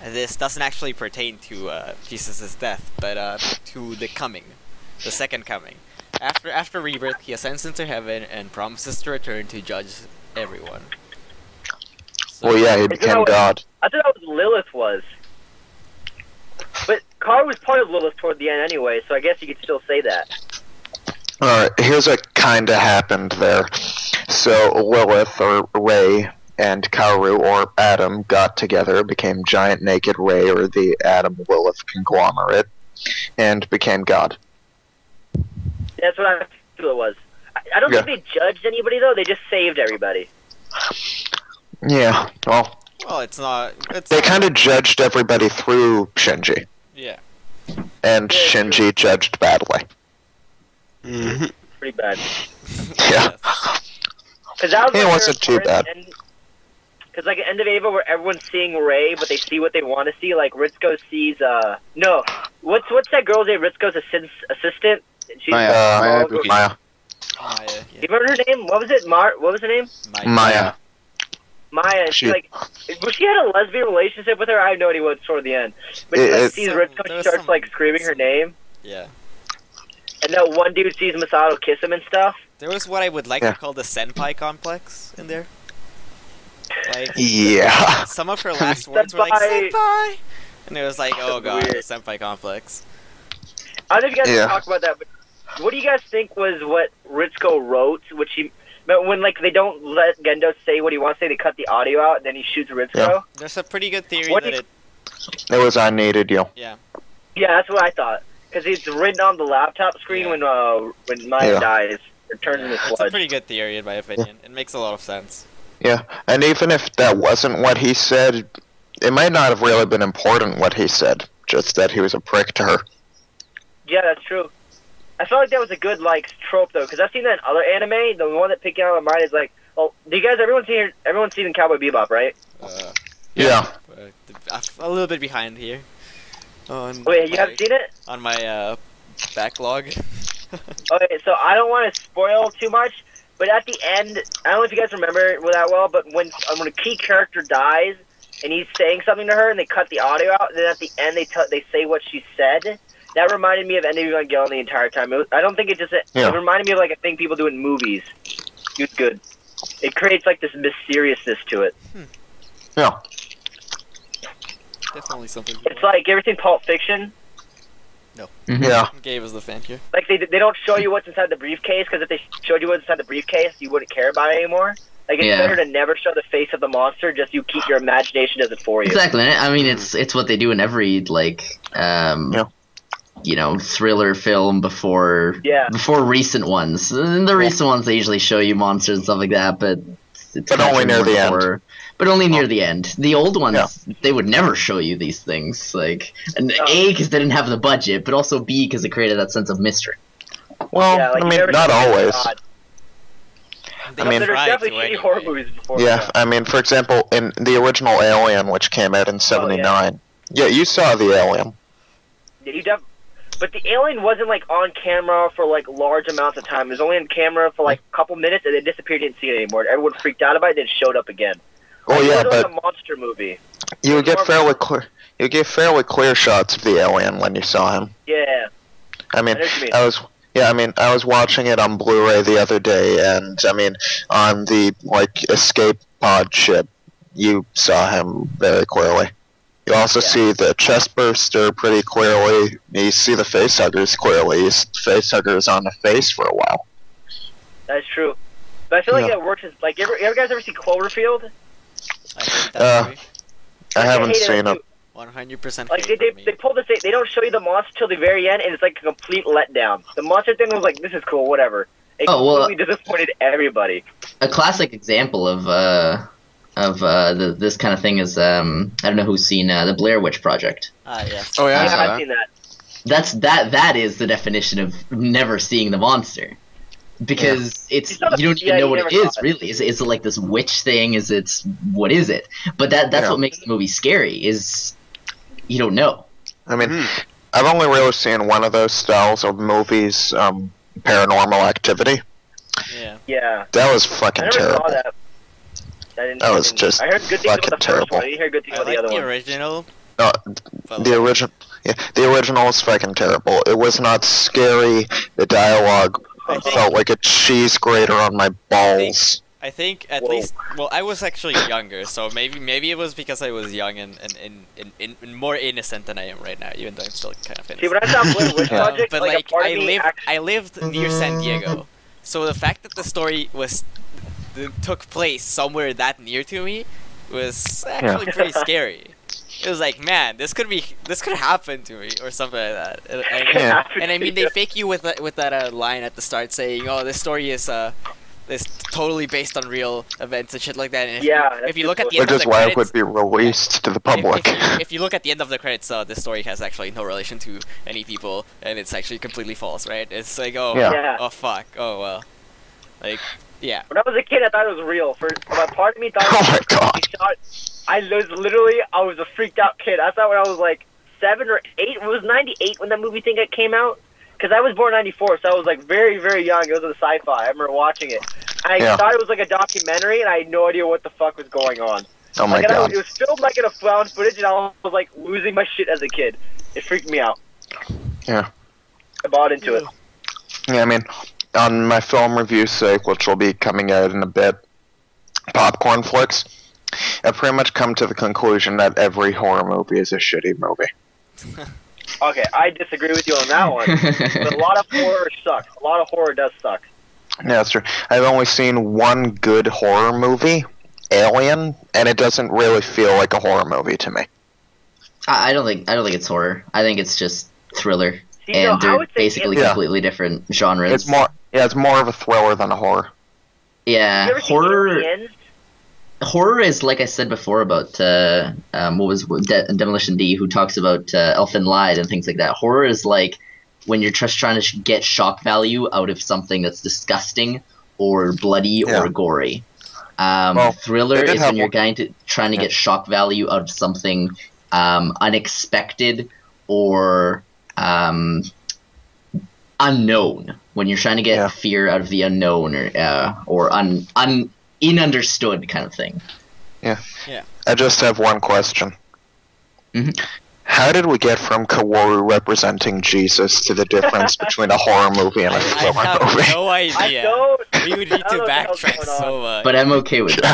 this doesn't actually pertain to Jesus' death, but to the coming, the second coming. After rebirth, he ascends into heaven and promises to return to judge everyone. So, Well, yeah, he Isn't became that what- God. I thought that was Lilith was. But Kara was part of Lilith toward the end anyway, so I guess you could still say that. Alright, here's what kinda happened there. So Lilith, or Ray, and Kaoru, or Adam, got together, became giant naked Ray, or the Adam-Lilith conglomerate, and became God. That's what I feel it was. I don't think they judged anybody, though. They just saved everybody. Yeah, well, it's not. they kinda judged everybody through Shinji, Yeah. and Yeah, Shinji judged badly. Mhm. Pretty bad. Yeah. Because that was It like wasn't too bad. Because like at end of Ava, where everyone's seeing Ray, but they see what they want to see. Like Ritsuko sees no, what's that girl's name? Ritsuko's assistant. She's Maya Go- Ibuki. Maya. Maya. You remember her name? What was it? What was her name? Maya. Maya. She like, was she had a lesbian relationship with her? I have no idea what toward the end. But she like, It's- sees Ritsuko, there she was starts some- like screaming her name, Yeah. and that one dude sees Masato kiss him and stuff. There was what I would like Yeah. to call the senpai complex in there. Like Yeah. some of her last words were like Senpai. senpai, and it was like, oh god, Weird. senpai complex. I don't know if you guys Yeah. can talk about that, but what do you guys think was what Ritsuko wrote? Which he, but when like they don't let Gendo say what he wants to say, they cut the audio out, and then he shoots Ritsuko. Yeah. There's a pretty good theory What that do it. It was I needed you. Yeah, that's what I thought. Because it's written on the laptop screen Yeah. when Maya Yeah. dies, or turns into It's a sludge. pretty good theory in my opinion. It makes a lot of sense. Yeah, and even if that wasn't what he said, it might not have really been important what he said, just that he was a prick to her. Yeah, that's true. I felt like that was a good like trope though, because I've seen that in other anime. The one that picked out of my mind is like, well, do you guys everyone's seen Cowboy Bebop, right? Yeah. A little bit behind here. On Wait, you my- haven't seen it? on my backlog. Okay, so I don't want to spoil too much, but at the end, I don't know if you guys remember it that well, but when a key character dies and he's saying something to her, and they cut the audio out, and then at the end they say what she said. That reminded me of Anime Evangelion the entire time. I don't think it just. Yeah. It reminded me of like a thing people do in movies. It was good. It creates like this mysteriousness to it. Yeah. Definitely something. It's like, you ever seen Pulp Fiction? Yeah. Gabe is the fan here. Like they don't show you what's inside the briefcase, because if they showed you what's inside the briefcase, you wouldn't care about it anymore. Like it's Yeah. better to never show the face of the monster. Just you keep your imagination does it for you. Exactly. I mean, it's what they do in every like thriller film before Yeah. recent ones. In the recent ones, they usually show you monsters and stuff like that, but it's But only near the end. horror. But only near the end. The old ones, Yeah. they would never show you these things. Like, and Oh. A, because they didn't have the budget, but also B, because it created that sense of mystery. Well, Yeah, like, I you mean, never not see always. God. They I mean- There's tried definitely to shitty anyway. horror movies before. Yeah, I mean, for example, in the original Alien, which came out in '79. Yeah, you saw the Alien. But the alien wasn't like on camera for like large amounts of time. It was only on camera for like a couple minutes, and then disappeared. Didn't see it anymore. Everyone freaked out about it, then it showed up again. Well, Like, yeah, it wasn't but like a monster movie. you would get more- fairly clear. You get fairly clear shots of the alien when you saw him. Yeah. I mean, I know what you mean. I was watching it on Blu-ray the other day, and I mean, on the escape pod ship, you saw him very clearly. You also see the chest burster pretty clearly. You see the facehuggers clearly. You see the facehuggers on the face for a while. That's true. But I feel like Yeah. that works. Like, you guys ever see Cloverfield? I hate that Uh, movie. I haven't hate seen it. too. 100% Like hate they for me. pull this. They don't show you the monster till the very end, and it's like a complete letdown. The monster thing was like, this is cool, whatever. It Oh, well, completely disappointed everybody. A classic example of this kind of thing is I don't know who's seen the Blair Witch Project. Yes. Oh yeah, I Yeah, saw I've that. seen that. That is the definition of never seeing the monster, because you don't even Yeah, know you what never it is saw it. really. Is it like this witch thing? What is it? But that's Yeah. what makes the movie scary, is you don't know. I mean, Mhm. I've only really seen one of those styles of movies, Paranormal Activity. Yeah. Yeah. That was I fucking never terrible. saw that. That was just I heard good things about fucking the first terrible. one. I didn't hear good things I about the like other the one. original. No, But the original. Yeah, the original was fucking terrible. It was not scary. The dialogue I think- felt like a cheese grater on my balls. I think at Whoa. least, well, I was actually younger, so maybe it was because I was young and more innocent than I am right now, even though I'm still kind of See, innocent. when I saw Blair Witch Yeah. Project, But like, like, a part of me I lived near San Diego, so the fact that the story took place somewhere that near to me was actually pretty scary. It was like, man, this could happen to me or something like that. Yeah. And I mean, they fake you with that line at the start saying, "Oh, this story is totally based on real events and shit like that." And if you look at the end Which of is the why it credits, would be released to the public. if you look at the end of the credits, this story has actually no relation to any people, and it's actually completely false, right? It's like, oh, Yeah. oh fuck, oh well, like, yeah. When I was a kid, I thought it was real. For my part of me thought Oh it my was god. I was a freaked out kid. I thought when I was like 7 or 8, it was 98 when that movie thing came out. Because I was born in 94, so I was like very, very young. It was in sci-fi. I remember watching it. I thought it was like a documentary, and I had no idea what the fuck was going on. Oh my Like, god. it was filmed like in a found footage, and I was like losing my shit as a kid. It freaked me out. Yeah. I bought into it. Yeah, I mean, on my film review sake, which will be coming out in a bit, Popcorn Flicks, I've pretty much come to the conclusion that every horror movie is a shitty movie. Okay, I disagree with you on that one. But a lot of horror sucks. A lot of horror does suck. Yeah, that's true. I've only seen one good horror movie, Alien, and it doesn't really feel like a horror movie to me. I don't think it's horror. I think it's just thriller, See, and no, I they're would say basically Yeah. completely different genres. It's more of a thriller than a horror. Yeah, You ever seen horror. Aliens? Horror is like I said before about Demolition D, who talks about Elfin Lied and things like that. Horror is like when you're just trying to get shock value out of something that's disgusting or bloody or gory. Thriller they did is have when you're one- trying to get shock value out of something unexpected or unknown. When you're trying to get fear out of the unknown or ununderstood kind of thing. I just have one question. Mhm. How did we get from Kaworu representing Jesus to the difference between a horror movie and a I thriller have movie? no I idea. don't. We would need I to don't know what the hell's backtrack going so on. much. But I'm okay with it.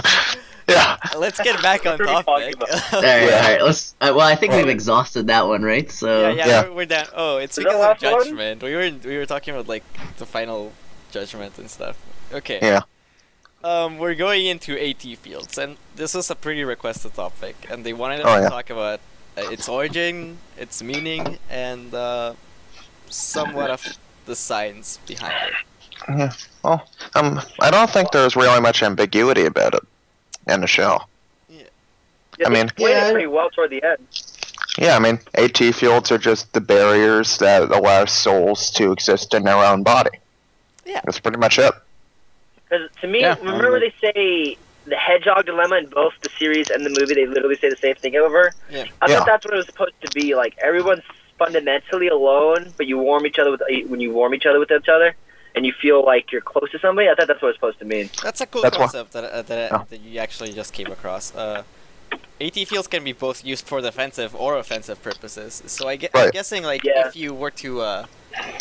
Yeah. Let's get back on What are we topic. talking All right, Yeah. all right. Let's. Well, I think we've exhausted that one, right? So Yeah. We're down. Oh, it's Is that because of last one? judgment. We were talking about like the final judgment and stuff. Okay. Yeah. We're going into AT fields, and this was a pretty requested topic, and they wanted us Oh, to yeah. talk about its origin, its meaning, and somewhat of the science behind it. Yeah. Well, I don't think there's really much ambiguity about it in the show. Yeah, I mean- they explained Yeah. it pretty well toward the end. Yeah, I mean, AT fields are just the barriers that allow souls to exist in their own body. Yeah. That's pretty much it. Because to me, Yeah. remember they say the hedgehog dilemma in both the series and the movie, they literally say the same thing over? Yeah. I Yeah. thought that's what it was supposed to be. Like, everyone's fundamentally alone, but you warm each other when you warm each other with each other, and you feel like you're close to somebody. I thought that's what it's supposed to mean. That's a cool That's why- concept that you actually just came across. AT fields can be both used for defensive or offensive purposes. So I'm Right. guessing like Yeah. if you were to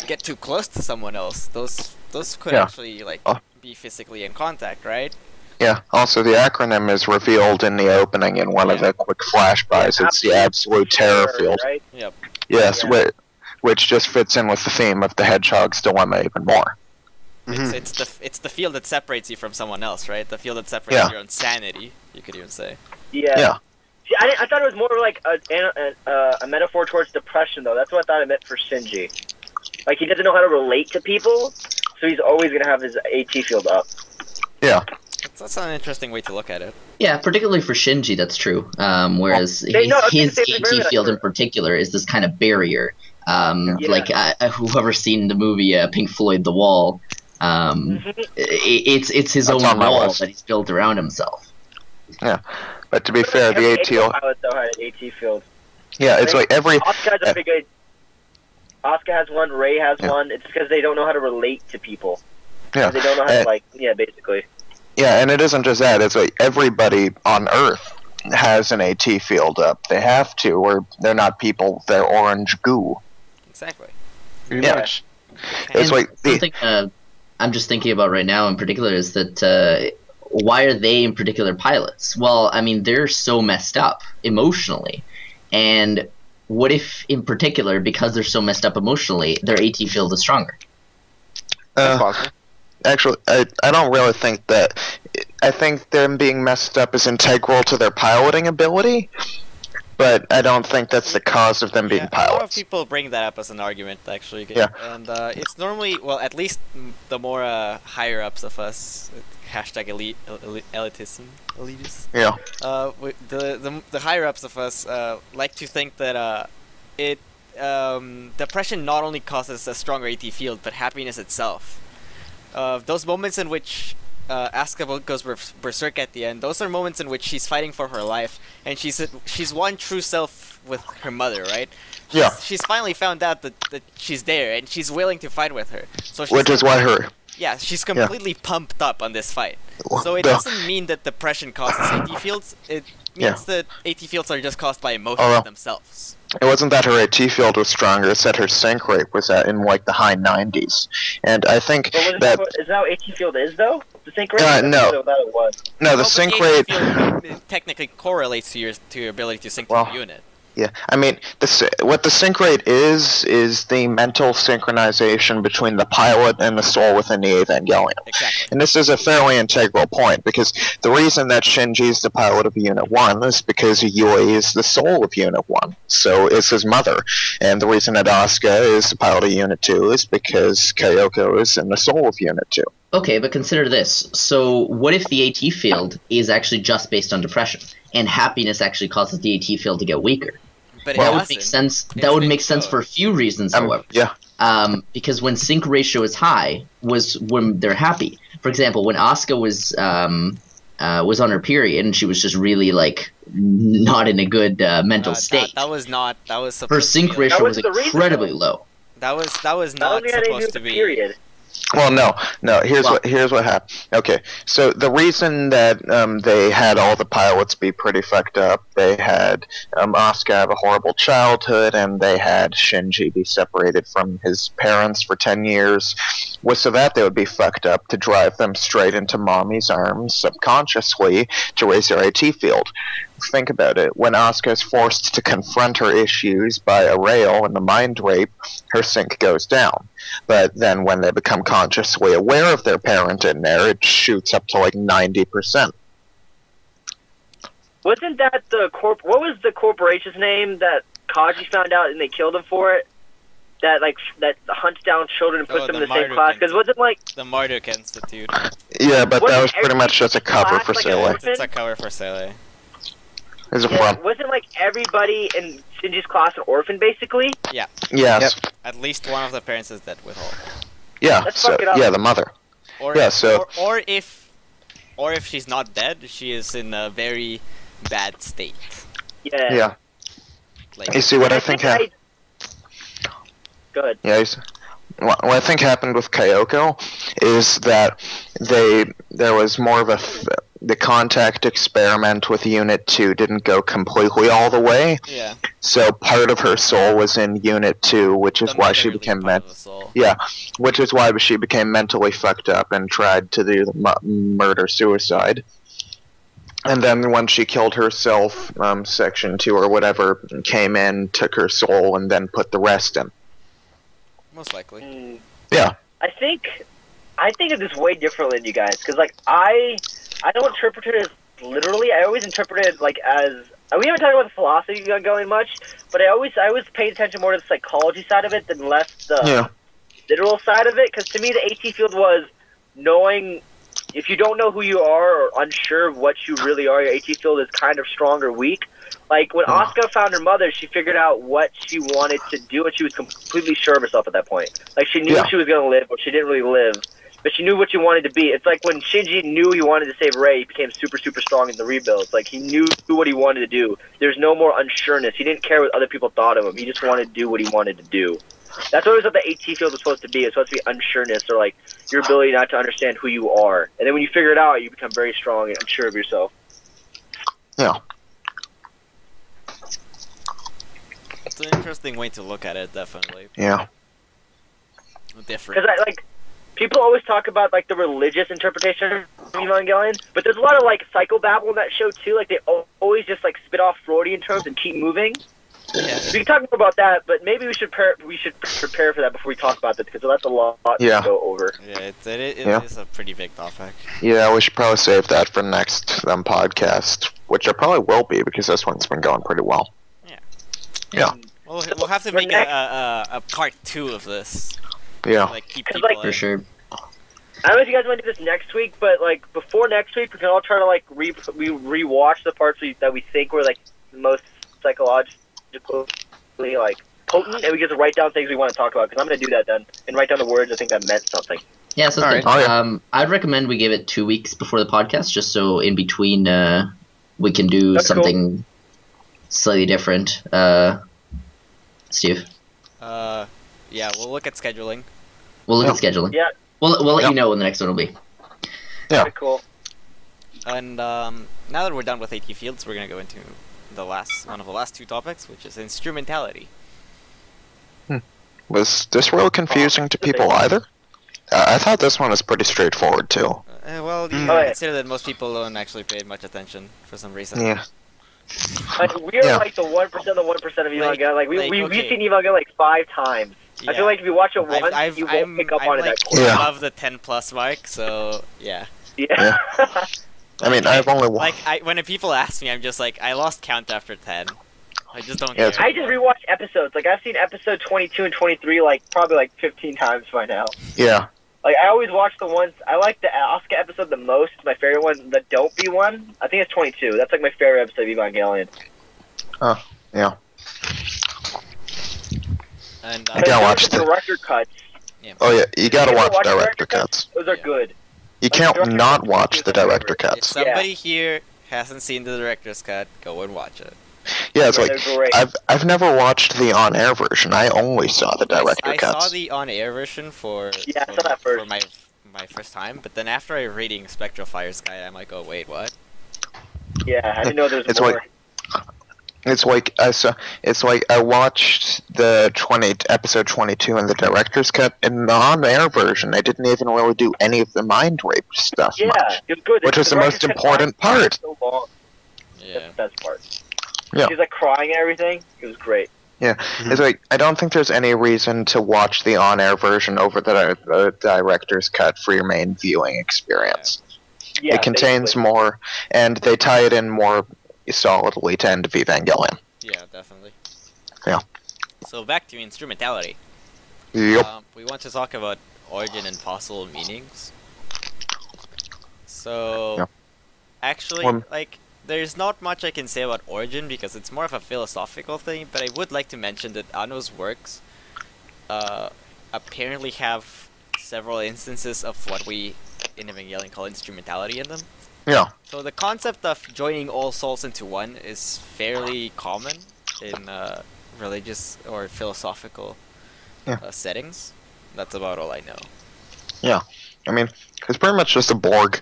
get too close to someone else, those could Yeah. actually like Oh. be physically in contact, right? Yeah. Also, the acronym is revealed in the opening in one of Yeah. the quick flashbys. It's the Absolute Terror Field. Right? Yep. Yes, Yeah. which just fits in with the theme of the hedgehog's dilemma even more. Mhm. It's the field that separates you from someone else, right? The field that separates Yeah. your own sanity. You could even say. Yeah. Yeah. See, I thought it was more like a metaphor towards depression, though. That's what I thought it meant for Shinji. Like, he doesn't know how to relate to people, so he's always going to have his AT field up. Yeah. That's an interesting way to look at it. yeah, particularly for Shinji, that's true. Whereas They- no, I was his gonna say very AT field in accurate. particular is this kind of barrier. Yeah. Like whoever seen the movie Pink Floyd, The Wall. It's his That's own on my wall list. that he's built around himself. But to be fair, the Every ATL, pilot, though, had an AT field. yeah, it's like every Oscar's a big Asuka has one, Rey has Yeah. one. It's because they don't know how to relate to people. Yeah. They don't know how to, basically. Yeah, and it isn't just that. It's like everybody on Earth has an AT field up. They have to, or they're not people. They're orange goo. Exactly. Pretty Yeah. much. It's like something I'm just thinking about right now in particular is that why are they in particular pilots? Well, I mean, they're so messed up emotionally. And what if, in particular, because they're so messed up emotionally, their AT field is stronger? That's possible. Actually, I don't really think that. I think them being messed up is integral to their piloting ability, but I don't think that's the cause of them being A lot of pilots. people bring that up as an argument, actually. Yeah. And it's normally, well, at least the more higher ups of us, hashtag elitism, elitist. Yeah. The higher ups of us like to think that depression not only causes a stronger AT field, but happiness itself. Those moments in which Asuka goes berserk at the end, those are moments in which she's fighting for her life, and she's one true self with her mother, right? Yeah. She's finally found out that she's there, and she's willing to fight with her. So she's Which is why her. yeah, she's completely pumped up on this fight. So it the- doesn't mean that depression causes AT fields. It means that AT fields are just caused by emotions Oh, well. themselves. It wasn't that her AT field was stronger, it's that her sync rate was in like the high 90s. And I think But that is that how AT field is, though? The sync rate? no. That it was. no, the But sync AT rate field technically correlates to your ability to sync to Well, the unit. yeah, I mean, what the sync rate is the mental synchronization between the pilot and the soul within the Evangelion. Exactly. And this is a fairly integral point, because the reason that Shinji's the pilot of Unit 1 is because Yui is the soul of Unit 1, so is his mother. And the reason that Asuka is the pilot of Unit 2 is because Kyoko is in the soul of Unit 2. Okay, but consider this. So what if the AT field is actually just based on depression, and happiness actually causes the AT field to get weaker? But Well, it That would doesn't. make sense. It's That would been make sense shown. for a few reasons, however. Yeah, Because when sync ratio is high, was when they're happy. For example, when Asuka was on her period and she was just really like not in a good mental state, That was not. That was her supposed sync to be. ratio was the reason, incredibly though. low. That was That not only had anything to do supposed with to the be. period. well, no. Here's Well- what happened. Okay, so the reason that they had all the pilots be pretty fucked up, they had Asuka have a horrible childhood, and they had Shinji be separated from his parents for 10 years, was so that they would be fucked up to drive them straight into mommy's arms subconsciously to raise their AT field. Think about it. When Asuka is forced to confront her issues by a rail and the mind rape, her sync goes down. But then when they become consciously aware of their parent in there, it shoots up to like 90%. Wasn't that what was the corporation's name that Kaji found out and they killed him for it? That hunts down children and puts Oh, them in the the same Marduk class? Because wasn't like The Marduk Institute. Yeah, but that Wasn't was pretty much just a cover class for like a Sele. orphan? It's a cover for Sele. Is it yeah, from? wasn't like everybody in Shinji's class an orphan basically? Yes. At least one of the parents is dead with all. Yeah. Let's So fuck it up. yeah, the mother. Or Yeah, if, so- or if she's not dead, she is in a very bad state. Yeah. Yeah. Like, You see what I think happened? Good. Yeah, what I think happened with Kyoko is that there was more of the contact experiment with Unit 2 didn't go completely all the way, yeah. so part of her soul was in Unit 2, which is the why she motherly became part of the soul. which is why she became mentally fucked up and tried to do the murder-suicide. And then when she killed herself, Section 2 or whatever came in, took her soul, and then put the rest in. Most likely. Yeah. I think of this way differently than you guys, because like I don't interpret it as literally. I always interpret it like as we haven't talked about the philosophy going much, but I always pay attention more to the psychology side of it than less the literal side of it. Because to me, the AT field was knowing if you don't know who you are or unsure of what you really are, your AT field is kind of strong or weak. Like, when Asuka found her mother, she figured out what she wanted to do, and she was completely sure of herself at that point. Like, she knew she was going to live, but she didn't really live. But she knew what she wanted to be. It's like when Shinji knew he wanted to save Rei, he became super, super strong in the rebuilds. Like, he knew what he wanted to do. There's no more unsureness. He didn't care what other people thought of him. He just wanted to do what he wanted to do. That's always what the AT field is supposed to be. It's supposed to be unsureness, or like your ability not to understand who you are. And then when you figure it out, you become very strong and unsure of yourself. Yeah. It's an interesting way to look at it, definitely. Yeah. Different. Because people always talk about like the religious interpretation of Evangelion, but there's a lot of like psychobabble in that show too. Like they always just like spit off Freudian terms and keep moving. Yeah. We can talk more about that, but maybe we should prepare for that before we talk about this, because that's a lot Yeah. to go over. Yeah, it Yeah. is a pretty big topic. Yeah, we should probably save that for next podcast, which it probably will be because this one's been going pretty well. Yeah. We'll have to make a part 2 of this. Yeah. Like keep 'Cause, people like, in. For sure. I don't know if you guys want to do this next week, but like before next week, we can all try to like rewatch the parts that we think were like the most psychologically like potent, and we get to write down things we want to talk about. Because I'm going to do that then and write down the words I think that meant something. Yeah, so All good. right. Oh, yeah. I'd recommend we give it 2 weeks before the podcast, just so in between we can do That's something slightly different. Steve, Yeah, we'll look at scheduling. we'll look at scheduling. Yeah. We'll let Yeah. you know when the next one will be. Yeah. Very cool. And now that we're done with AT fields, we're gonna go into one of the last 2 topics, which is instrumentality. Was this real confusing to people either? I thought this one was pretty straightforward too. Well, you Oh, yeah. consider that most people don't actually pay much attention for some reason. Yeah. Like, we're Yeah. like the 1% of 1% of Evangelion. Like, we've okay. seen Evangelion like 5 times. I Yeah. feel like if you watch it once, you won't I'm pick up on it like that quick. Yeah. above the 10+ mark, so yeah. Yeah. I mean, I've only Like when people ask me, I'm just like, I lost count after 10. I just don't Yeah, care. I just rewatch episodes. Like, I've seen episode 22 and 23 like probably like 15 times by now. yeah. Like, I always watch the ones. I like the Asuka episode the most. My favorite one, the Don't Be one. I think it's 22. That's like my favorite episode of Evangelion. Yeah. And I gotta watch the the- director cuts. Oh yeah, you gotta You ever watch watch director cuts. Those are Yeah. good. You Like, can't director not cuts watch is the my director favorite. if cuts. somebody here hasn't seen the director's cut, go and watch it. Yeah, it's Yeah, like they're great. I've never watched the on-air version. I only saw the director I cuts. saw the on-air version for Yeah, I saw that first. for my first time, but then after I reading Spectral Fire's guide, I'm like, oh wait, what? Yeah, I didn't know there was It's more. like- It's like I saw. It's like I watched the episode 22 in the director's cut, and the on-air version, they didn't even really do any of the mind rape stuff Yeah, much. it was good. Which was the most director's cut important lasted part. So long. Yeah. That's the best part. Yeah. He was like crying and everything. It was great. It's like I don't think there's any reason to watch the on-air version over the director's cut for your main viewing experience. Yeah, It contains basically. more, and they tie it in more solidly to End of Evangelion. Yeah, definitely. Yeah. So back to instrumentality. Yep. We want to talk about origin and possible meanings. So, Yeah. actually, like, there's not much I can say about origin because it's more of a philosophical thing, but I would like to mention that Anno's works apparently have several instances of what we in Evangelion call instrumentality in them. Yeah. So the concept of joining all souls into one is fairly common in religious or philosophical settings. That's about all I know. I mean, it's pretty much just a Borg.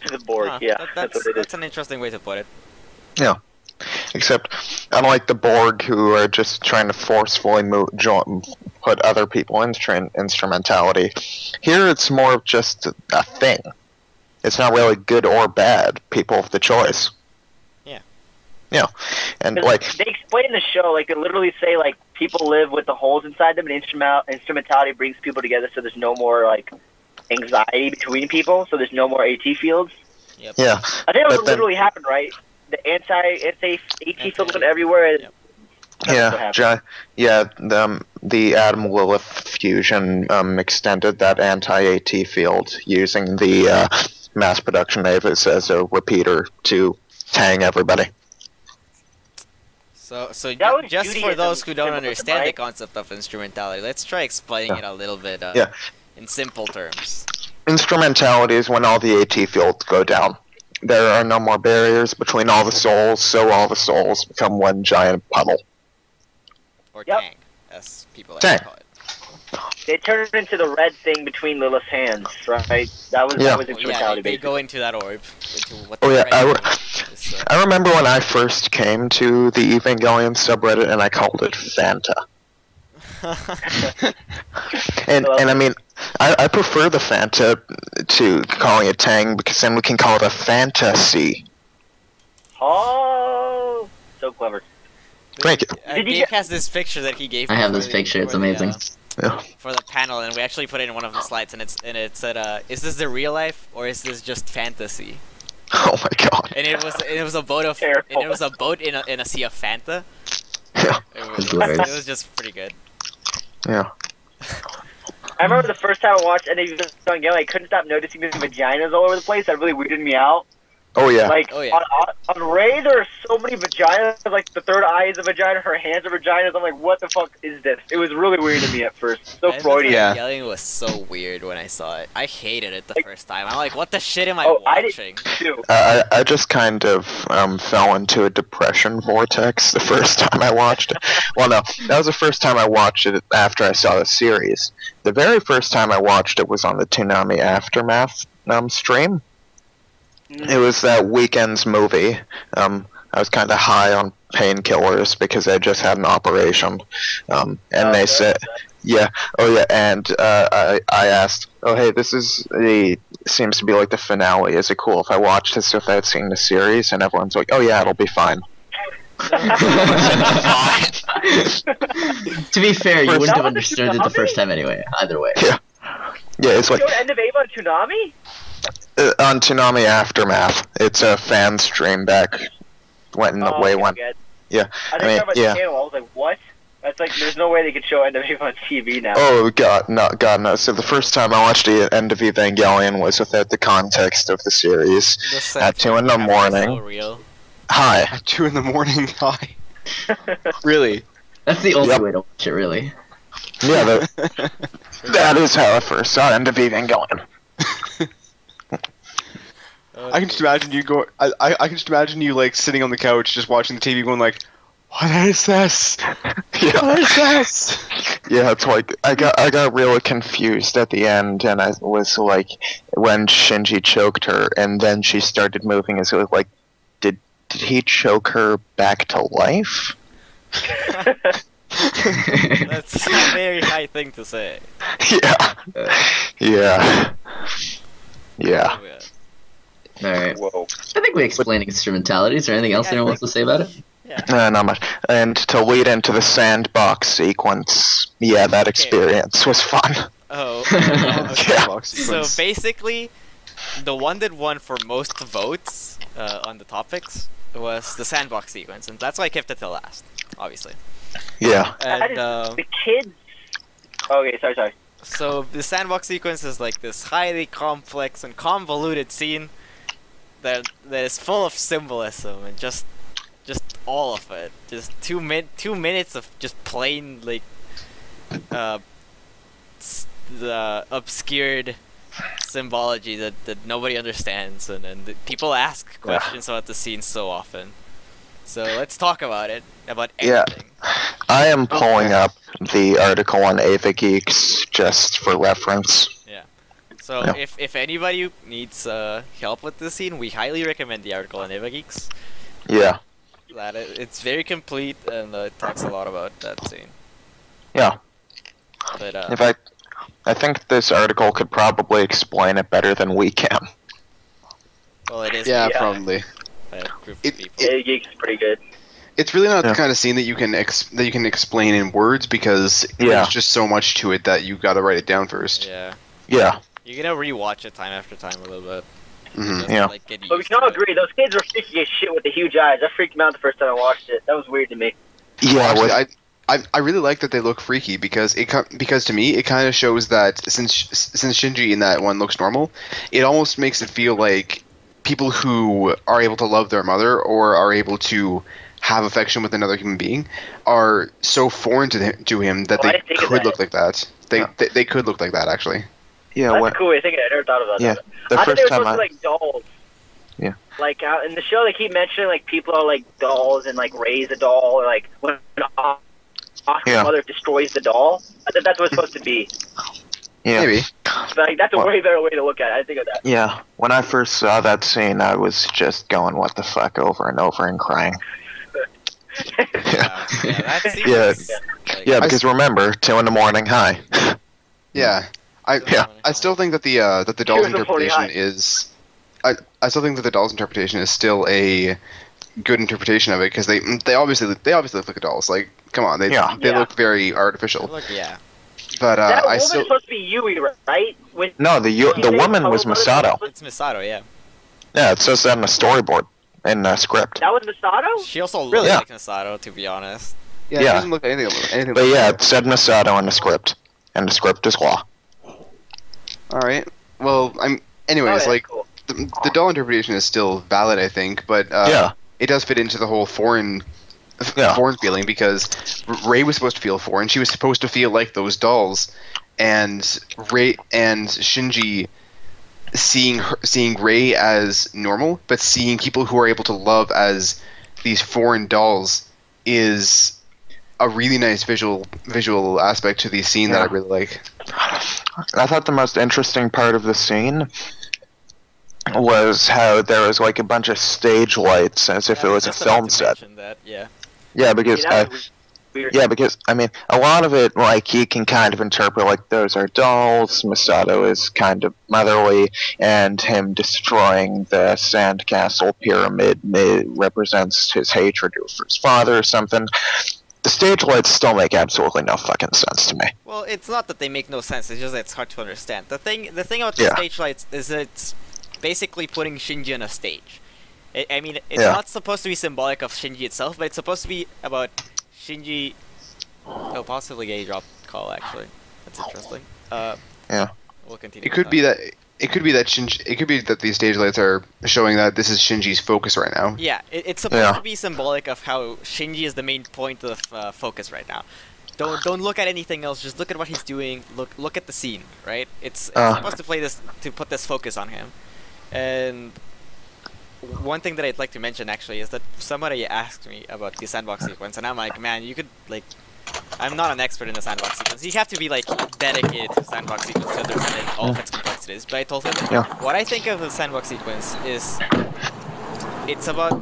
The board, Huh, yeah. that's what it is. that's an interesting way to put it. Except, unlike the Borg, who are just trying to forcefully put other people into instrumentality, here it's more of just a thing. It's not really good or bad. People have the choice. Yeah. Yeah. And, 'Cause like, they explain in the show, like they literally say, like people live with the holes inside them, and instrumentality brings people together, so there's no more like anxiety between people, so there's no more AT fields. Yep. yeah. I think that But would then- literally happen, right? The AT fields went everywhere. And Yep. that's what happened. The Adam Lilith fusion extended that anti-AT field using the mass production Avis as a repeater to tang everybody. So That was just for Judaism those who don't symbolism, understand the right? concept of instrumentality, let's try explaining Yeah. it a little bit Yeah. in simple terms. Instrumentality is when all the AT fields go down. There are no more barriers between all the souls, so all the souls become one giant puddle. Or Yep. tang. as people like Dang. to call it. They turned into the red thing between Lilith's hands, right? That was Yeah. its Well, mentality, they go basically. into that orb. Into what Oh, the yeah, red I orb is, I remember when I first came to the Evangelion subreddit and I called it Fanta. And I mean, I prefer the Fanta to calling it Tang because then we can call it a fantasy. Oh, so clever. Thank you. Did you Dave has this picture that he gave I me have for this the- picture. It's for the, amazing. Yeah. for the panel, and we actually put it in one of the slides, and it said, "Is this the real life or is this just fantasy?" Oh my god. And it was a boat of Terrible. and it was a boat in a sea of Fanta. Yeah. It was just pretty good. Yeah. I remember the first time I watched Evangelion, I couldn't stop noticing the vaginas all over the place. That really weirded me out. Oh yeah. Like, Oh, yeah. on Rey, there are so many vaginas. Like, the third eye is a vagina, her hands are vaginas. I'm like, what the fuck is this? It was really weird to me at first. So And Freudian. Yeah. Evangelion was so weird when I saw it. I hated it the first time. I'm like, what the shit am I Oh, I did watching? too. I just kind of fell into a depression vortex the first time I watched it. Well, no, that was the first time I watched it after I saw the series. The very first time I watched it was on the Toonami Aftermath stream. It was that weekend's movie. I was kind of high on painkillers because I just had an operation. And they said, yeah, oh yeah, and I asked, oh hey, this seems to be like the finale. Is it cool if I watch this without seeing the series? And everyone's like, oh yeah, it'll be fine. To be fair, you First- wouldn't have That was understood it the Tsunami? first time anyway. Either way. Yeah, it's like Showed End of Ava on Toonami? on Toonami Aftermath. It's a fan stream back when the way okay, when. good. Yeah, I I mean, think about yeah. the channel. I was like, what? That's like, there's no way they could show End of Ava on TV now. Oh god, no. So the first time I watched the end of Evangelion was without the context of the series. The At 2 in the sense of morning. So real. Hi. At 2 in the morning. Hi. Really? That's the only Yep. way to watch it, really. Yeah, that is how I first saw End of Evangelion. I can just imagine you go. I can just imagine you like sitting on the couch, just watching the TV, going like, "What is this? Yeah. What is this?" Yeah, it's like I got really confused at the end, and I was like, when Shinji choked her, and then she started moving, as it was like, did he choke her back to life? That's a very high thing to say. Yeah, yeah, yeah. Oh, yeah. Alright. Whoa. I think we explained instrumentalities. Is there anything else Yeah, I anyone wants to say about it? Yeah. Not much. And to lead into the sandbox sequence, yeah, that experience was fun. Oh. Yeah. Box So sequence. basically, the one that won for most votes on the topics was the sandbox sequence, and that's why I kept it till last, obviously. Yeah. And The kids. Okay, sorry. so the sandbox sequence is like this highly complex and convoluted scene that is full of symbolism and just all of it. Just 2 minutes of just plain like the obscured symbology that nobody understands, and people ask questions about the scene so often. So let's talk about it, about Yeah. everything. I am pulling up the article on Ava Geeks just for reference. So Yeah. if anybody needs help with this scene, we highly recommend the article on Evangelion. Yeah. It's very complete and it talks a lot about that scene. Yeah. But In fact, I think this article could probably explain it better than we can. well, it is Yeah, Yeah. probably. by a group of It- people. Yeah, Geeks is pretty good. It's really not Yeah. the kind of scene that you can explain in words because Yeah. there's just so much to it that you got to write it down first. Yeah, Yeah. you're gonna rewatch it time after time a little bit. Mhm. Just Yeah. to, like, get But we used can to all it. agree, those kids were freaky as shit with the huge eyes. That freaked me out the first time I watched it. That was weird to me. Yeah. Actually, with- I really like that they look freaky because because to me it kind of shows that since Shinji in that one looks normal, it almost makes it feel like people who are able to love their mother or are able to have affection with another human being are so foreign to him that Oh, I they didn't think of could that. look like that. Yeah. They could look like that actually. yeah. That's What, a cool way of thinking. I never thought about Yeah, that. the I thought they first were time supposed I. to be like dolls. Yeah. Like in the show, they keep mentioning like people are like dolls and like raise a doll or like when Yeah. mother destroys the doll. I think that's what it's supposed to be. Yeah. Maybe. But like, that's a way better way to look at it. I think of that. Yeah. When I first saw that scene, I was just going, "What the fuck," over and over and crying. Yeah, that Yeah. sequence, like, Yeah, because remember, 2 in the morning. Hi. Yeah. I still think that the doll's Here's the pony interpretation high. is. I still think that the doll's interpretation is still a good interpretation of it because they obviously look like dolls. Like, come on, they Yeah. look very artificial. look, yeah. But That I woman's still supposed to be Yui, right? With No, the woman was Masato. It's Misato, yeah. Yeah, it says that in the storyboard, in the script. That was Masato? She also looks Really? like Misato, to be honest. yeah, Yeah. It doesn't look anything. But like yeah, her. it said Masato in the script, and the script is law. All right. Well, anyways, Okay, like cool. the doll interpretation is still valid, I think, but Yeah. it does fit into the whole foreign feeling because Rei was supposed to feel foreign. She was supposed to feel like those dolls, and Rei and Shinji seeing Rei as normal, but seeing people who are able to love as these foreign dolls is a really nice visual aspect to the scene that I really like. I thought the most interesting part of the scene was how there was like a bunch of stage lights as if it was a Just about film to set. mention that, yeah. Yeah, because Yeah, that was weird. yeah, because I mean, a lot of it, like you can kind of interpret like those are dolls. Masato is kind of motherly, and him destroying the sandcastle pyramid represents his hatred for his father or something. The stage lights still make absolutely no fucking sense to me. Well, it's not that they make no sense, it's just that it's hard to understand. The thing about the Yeah. stage lights is that it's basically putting Shinji on a stage. I mean, it's Yeah. not supposed to be symbolic of Shinji itself, but it's supposed to be about Shinji... Oh, possibly gay drop call, actually. That's interesting. Yeah. We'll continue. It could be that Shinji. It could be that these stage lights are showing that this is Shinji's focus right now. Yeah, it's supposed Yeah. to be symbolic of how Shinji is the main point of focus right now. Don't look at anything else. Just look at what he's doing. Look at the scene, right? It's supposed to put this focus on him. And one thing that I'd like to mention actually is that somebody asked me about the sandbox sequence, and I'm like, man, you could like. I'm not an expert in the sandbox sequence. You have to be like dedicated to sandbox sequence to understand all of its complexities. But I told him Yeah. what I think of the sandbox sequence is it's about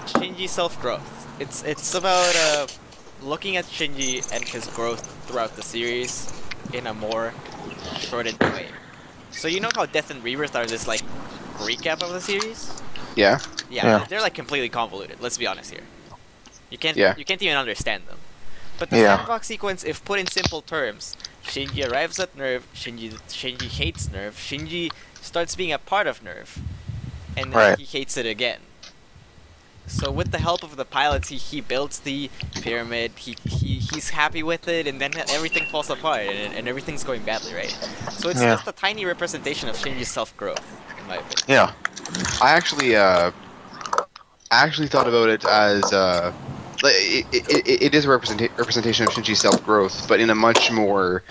Shinji's self-growth. It's about looking at Shinji and his growth throughout the series in a more shortened way. So you know how Death and Rebirth are this like recap of the series? Yeah. Yeah. They're like completely convoluted. Let's be honest here. You can't even understand them. But the Yeah. sandbox sequence, if put in simple terms, Shinji arrives at NERV, Shinji hates NERV, Shinji starts being a part of NERV, and then Right. he hates it again. So with the help of the pilots, he builds the pyramid, he's happy with it, and then everything falls apart, and everything's going badly, right? So it's Yeah. just a tiny representation of Shinji's self-growth, in my opinion. Yeah. I actually thought about it as like it is a representation of Shinji's self-growth, but in a much more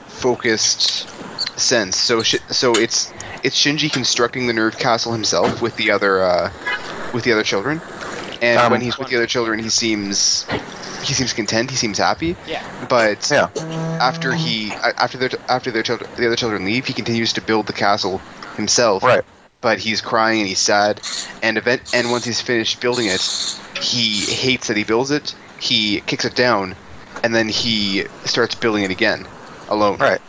focused sense. So it's Shinji constructing the NERV castle himself with the other children, and when he's with the other children, he seems content. He seems happy. Yeah. But Yeah. after the other children leave, he continues to build the castle himself. Right. But he's crying and he's sad, and once he's finished building it, he hates that he builds it. He kicks it down, and then he starts building it again, alone. Right.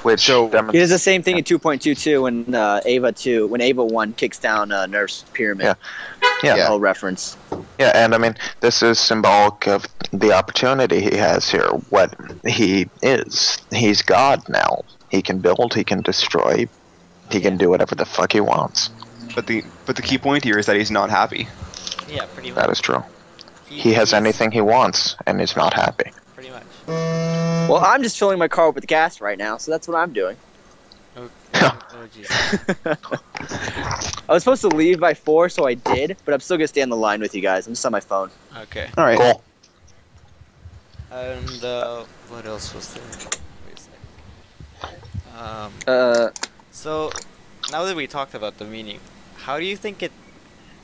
Which He does the same thing in 2.22 when Ava 1 kicks down NERV's pyramid. Yeah. Yeah. Whole reference. Yeah, and I mean, this is symbolic of the opportunity he has here. What he is. He's God now. He can build, he can destroy, he can do whatever the fuck he wants. But the key point here is that he's not happy. Yeah, pretty much. That is true. He has he's- anything he wants, and is not happy. Pretty much. Well, I'm just filling my car up with gas right now, so that's what I'm doing. Oh jeez. I was supposed to leave by 4, so I did, but I'm still going to stay on the line with you guys. I'm just on my phone. Okay. All right. Cool. And what else was there? Wait a second. So now that we talked about the meaning, how do you think it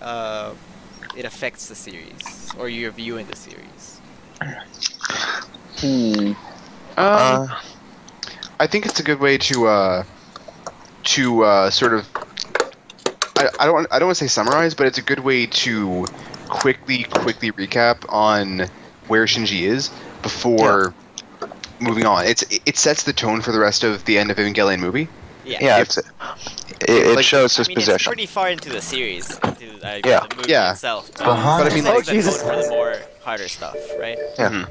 affects the series or your view in the series? I think it's a good way to sort of. I don't want to say summarize, but it's a good way to quickly recap on where Shinji is before moving on. It sets the tone for the rest of the end of Evangelion movie. Yeah. It like, shows his It's position. pretty far into the series, into the movie Yeah. itself. But I mean, it like, sets the tone for the more harder stuff, right? Yeah.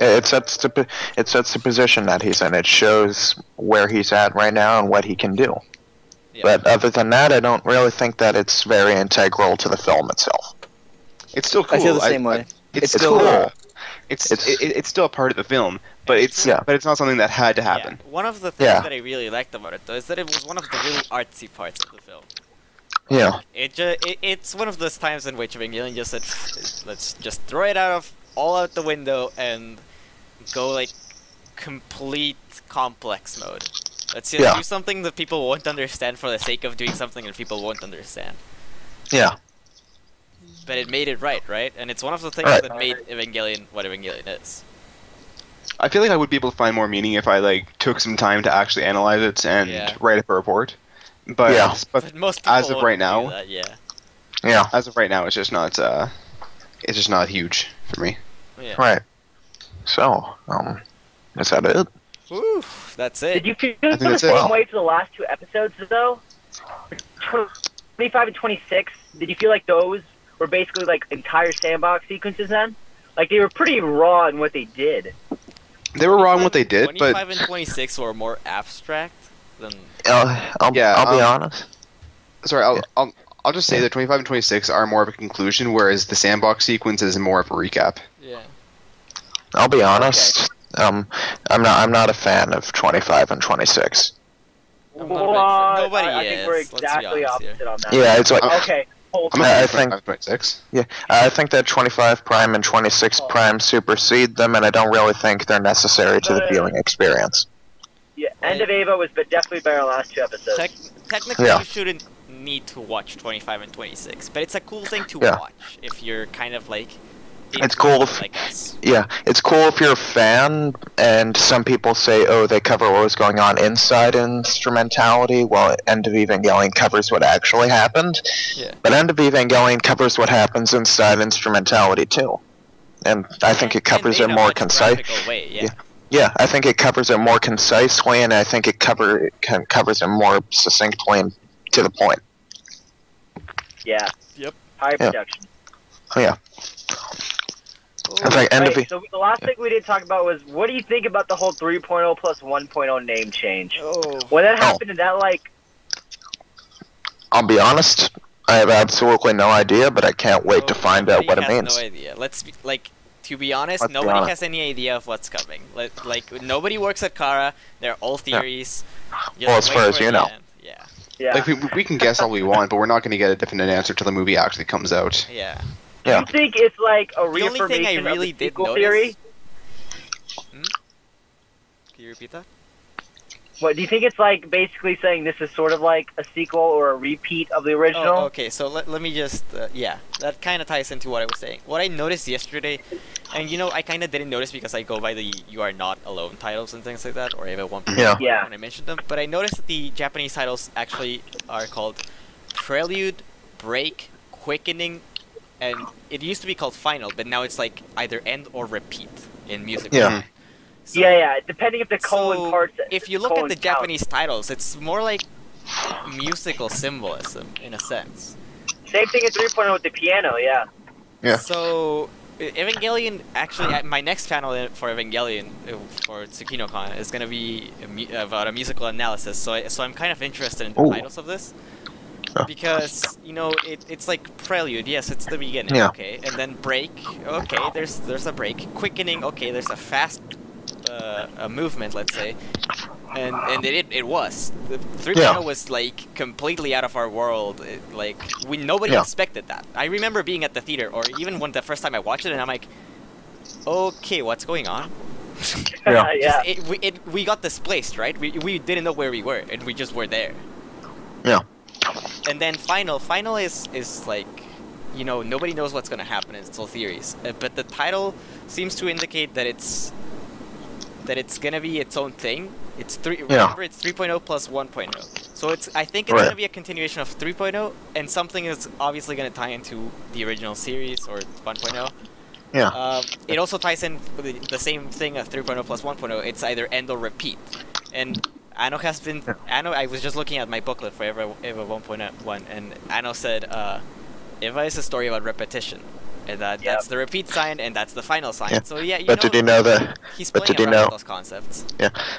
It sets the position that he's in. It shows where he's at right now and what he can do. Yeah. But other than that, I don't really think that it's very integral to the film itself. It's still cool. I feel the same way. It's It's still cool. It's still a part of the film, but it's not something that had to happen. Yeah. One of the things that I really liked about it, though, is that it was one of the really artsy parts of the film. Yeah. It's one of those times in which Evangelion just said, let's just throw it all out the window and go like complete complex mode. Let's just do something that people won't understand for the sake of doing something that people won't understand. Yeah. But it made it right? And it's one of the things that made Evangelion what Evangelion is. I feel like I would be able to find more meaning if I like took some time to actually analyze it and write up a report. But, but most people as of right now, do that, as of right now, it's just not huge for me. Yeah. Right. So, is that it? Woo, that's it. Did you feel think the that's it. same way to the last two episodes, though? 25 and 26, did you feel like those were basically like entire sandbox sequences then? Like they were pretty raw in what they did. They were wrong what they did, 25 but and 26 were more abstract than... I'll be honest. sorry, I'll just say that 25 and 26 are more of a conclusion, whereas the sandbox sequence is more of a recap. Yeah. I'll be honest. I'm not a fan of 25 and 26. I'm not a big fan. Nobody I is. think we're Let's be exactly honest here. opposite on that. Yeah, it's like Okay, hold I'm on. a fan I of think- 25 and 26. I think that 25 prime and 26 prime supersede them, and I don't really think they're necessary to the viewing experience. Yeah, End of Ava was definitely better than the last two episodes. Technically, Yeah. you shouldn't need to watch 25 and 26, but it's a cool thing to Yeah. watch if you're kind of like... It's cool if- like us. Yeah, it's cool if you're a fan, and some people say, oh, they cover what was going on inside instrumentality, while End of Evangelion covers what actually happened. Yeah. But End of Evangelion covers what happens inside instrumentality, too. And I think it covers in it a more much concise. graphical way, yeah. Yeah, I think it covers it more concisely, and I think it covers it more succinctly and to the point. Yeah. Yep. Higher Yeah. production. Oh, yeah. Oh, In fact, End of Right, so the last thing we didn't talk about was, what do you think about the whole 3.0 plus 1.0 name change? oh. When that happened, did that like... I'll be honest, I have absolutely no idea, but I can't wait to find out what it Nobody means. has no idea. Let's be, like, to be honest, Let's be nobody honest. has any idea of what's coming. Like nobody works at Kara. They're all theories. Just Well, as wait far as for you the know. end. Yeah. Yeah. Like we can guess all we want, but we're not going to get a definite answer till the movie actually comes out. Yeah. Do you think it's like a The only thing I reaffirmation really of the did sequel notice. theory? Can you repeat that? What, do you think it's like basically saying this is sort of like a sequel or a repeat of the original? Oh, okay, so let me just, yeah, that kind of ties into what I was saying. What I noticed yesterday, and you know, I kind of didn't notice because I go by the You Are Not Alone titles and things like that, or Ava 1 Yeah. Yeah. when I mentioned them, but I noticed that the Japanese titles actually are called Prelude, Break, Quickening, and it used to be called Final, but now it's like either End or Repeat in music. Yeah. So, Yeah, depending if the colon so parts... if you look at colon the count. Japanese titles, it's more like musical symbolism in a sense. Same thing in 3.0 with the piano, yeah. Yeah. So, Evangelion, actually, my next panel for Evangelion, for TsukinoCon, is going to be about a musical analysis, so I'm kind of interested in the Ooh. titles of this. Yeah. Because, you know, it's like Prelude, yes, it's the beginning, Yeah. okay, and then Break, okay, there's a break, Quickening, okay, there's a fast a movement, let's say, and it was. The 3.0 Yeah. was like completely out of our world. Nobody Yeah. expected that. I remember being at the theater, or even when the first time I watched it, and I'm like, okay, what's going on? Yeah. Yeah. We got displaced, right? We didn't know where we were, and we just were there. Yeah. And then Final is like, you know, nobody knows what's gonna happen. It's all theories. But the title seems to indicate that it's that it's gonna be its own thing. It's Yeah. remember it's 3.0 plus 1.0. So I think it's Right. gonna be a continuation of 3.0, and something is obviously gonna tie into the original series or 1.0. Yeah. It also ties in with the same thing of 3.0 plus 1.0. It's either end or repeat. And Anno has been I was just looking at my booklet for Eva 1.1, and Anno said Eva is a story about repetition. And that's the repeat sign, and that's the final sign. Yeah. So yeah, But did you know that? he's But playing did you around know? with those concepts.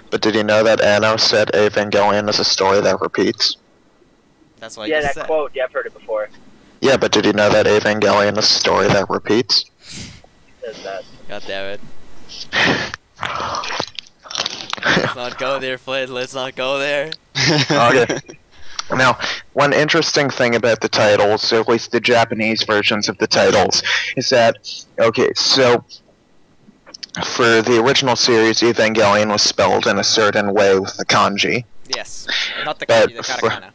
But did you know that Anno said Evangelion is a story that repeats? That's what I Yeah, just that said. quote. Yeah, I've heard it before. Yeah, but did you know that Evangelion is a story that repeats? He says that. God damn it. Let's not go there, Flynn. Let's not go there. Okay. Now, one interesting thing about the titles, at least the Japanese versions of the titles, is that, okay, so for the original series, Evangelion was spelled in a certain way with the kanji, Yes. Not the But kanji, the for- katakana.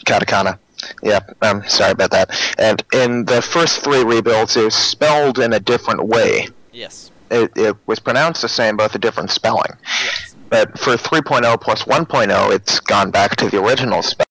katakana. Yeah, sorry about that. And in the first 3 rebuilds, it was spelled in a different way. Yes. It was pronounced the same, but with a different spelling. Yes. But for 3.0 plus 1.0, it's gone back to the original spelling.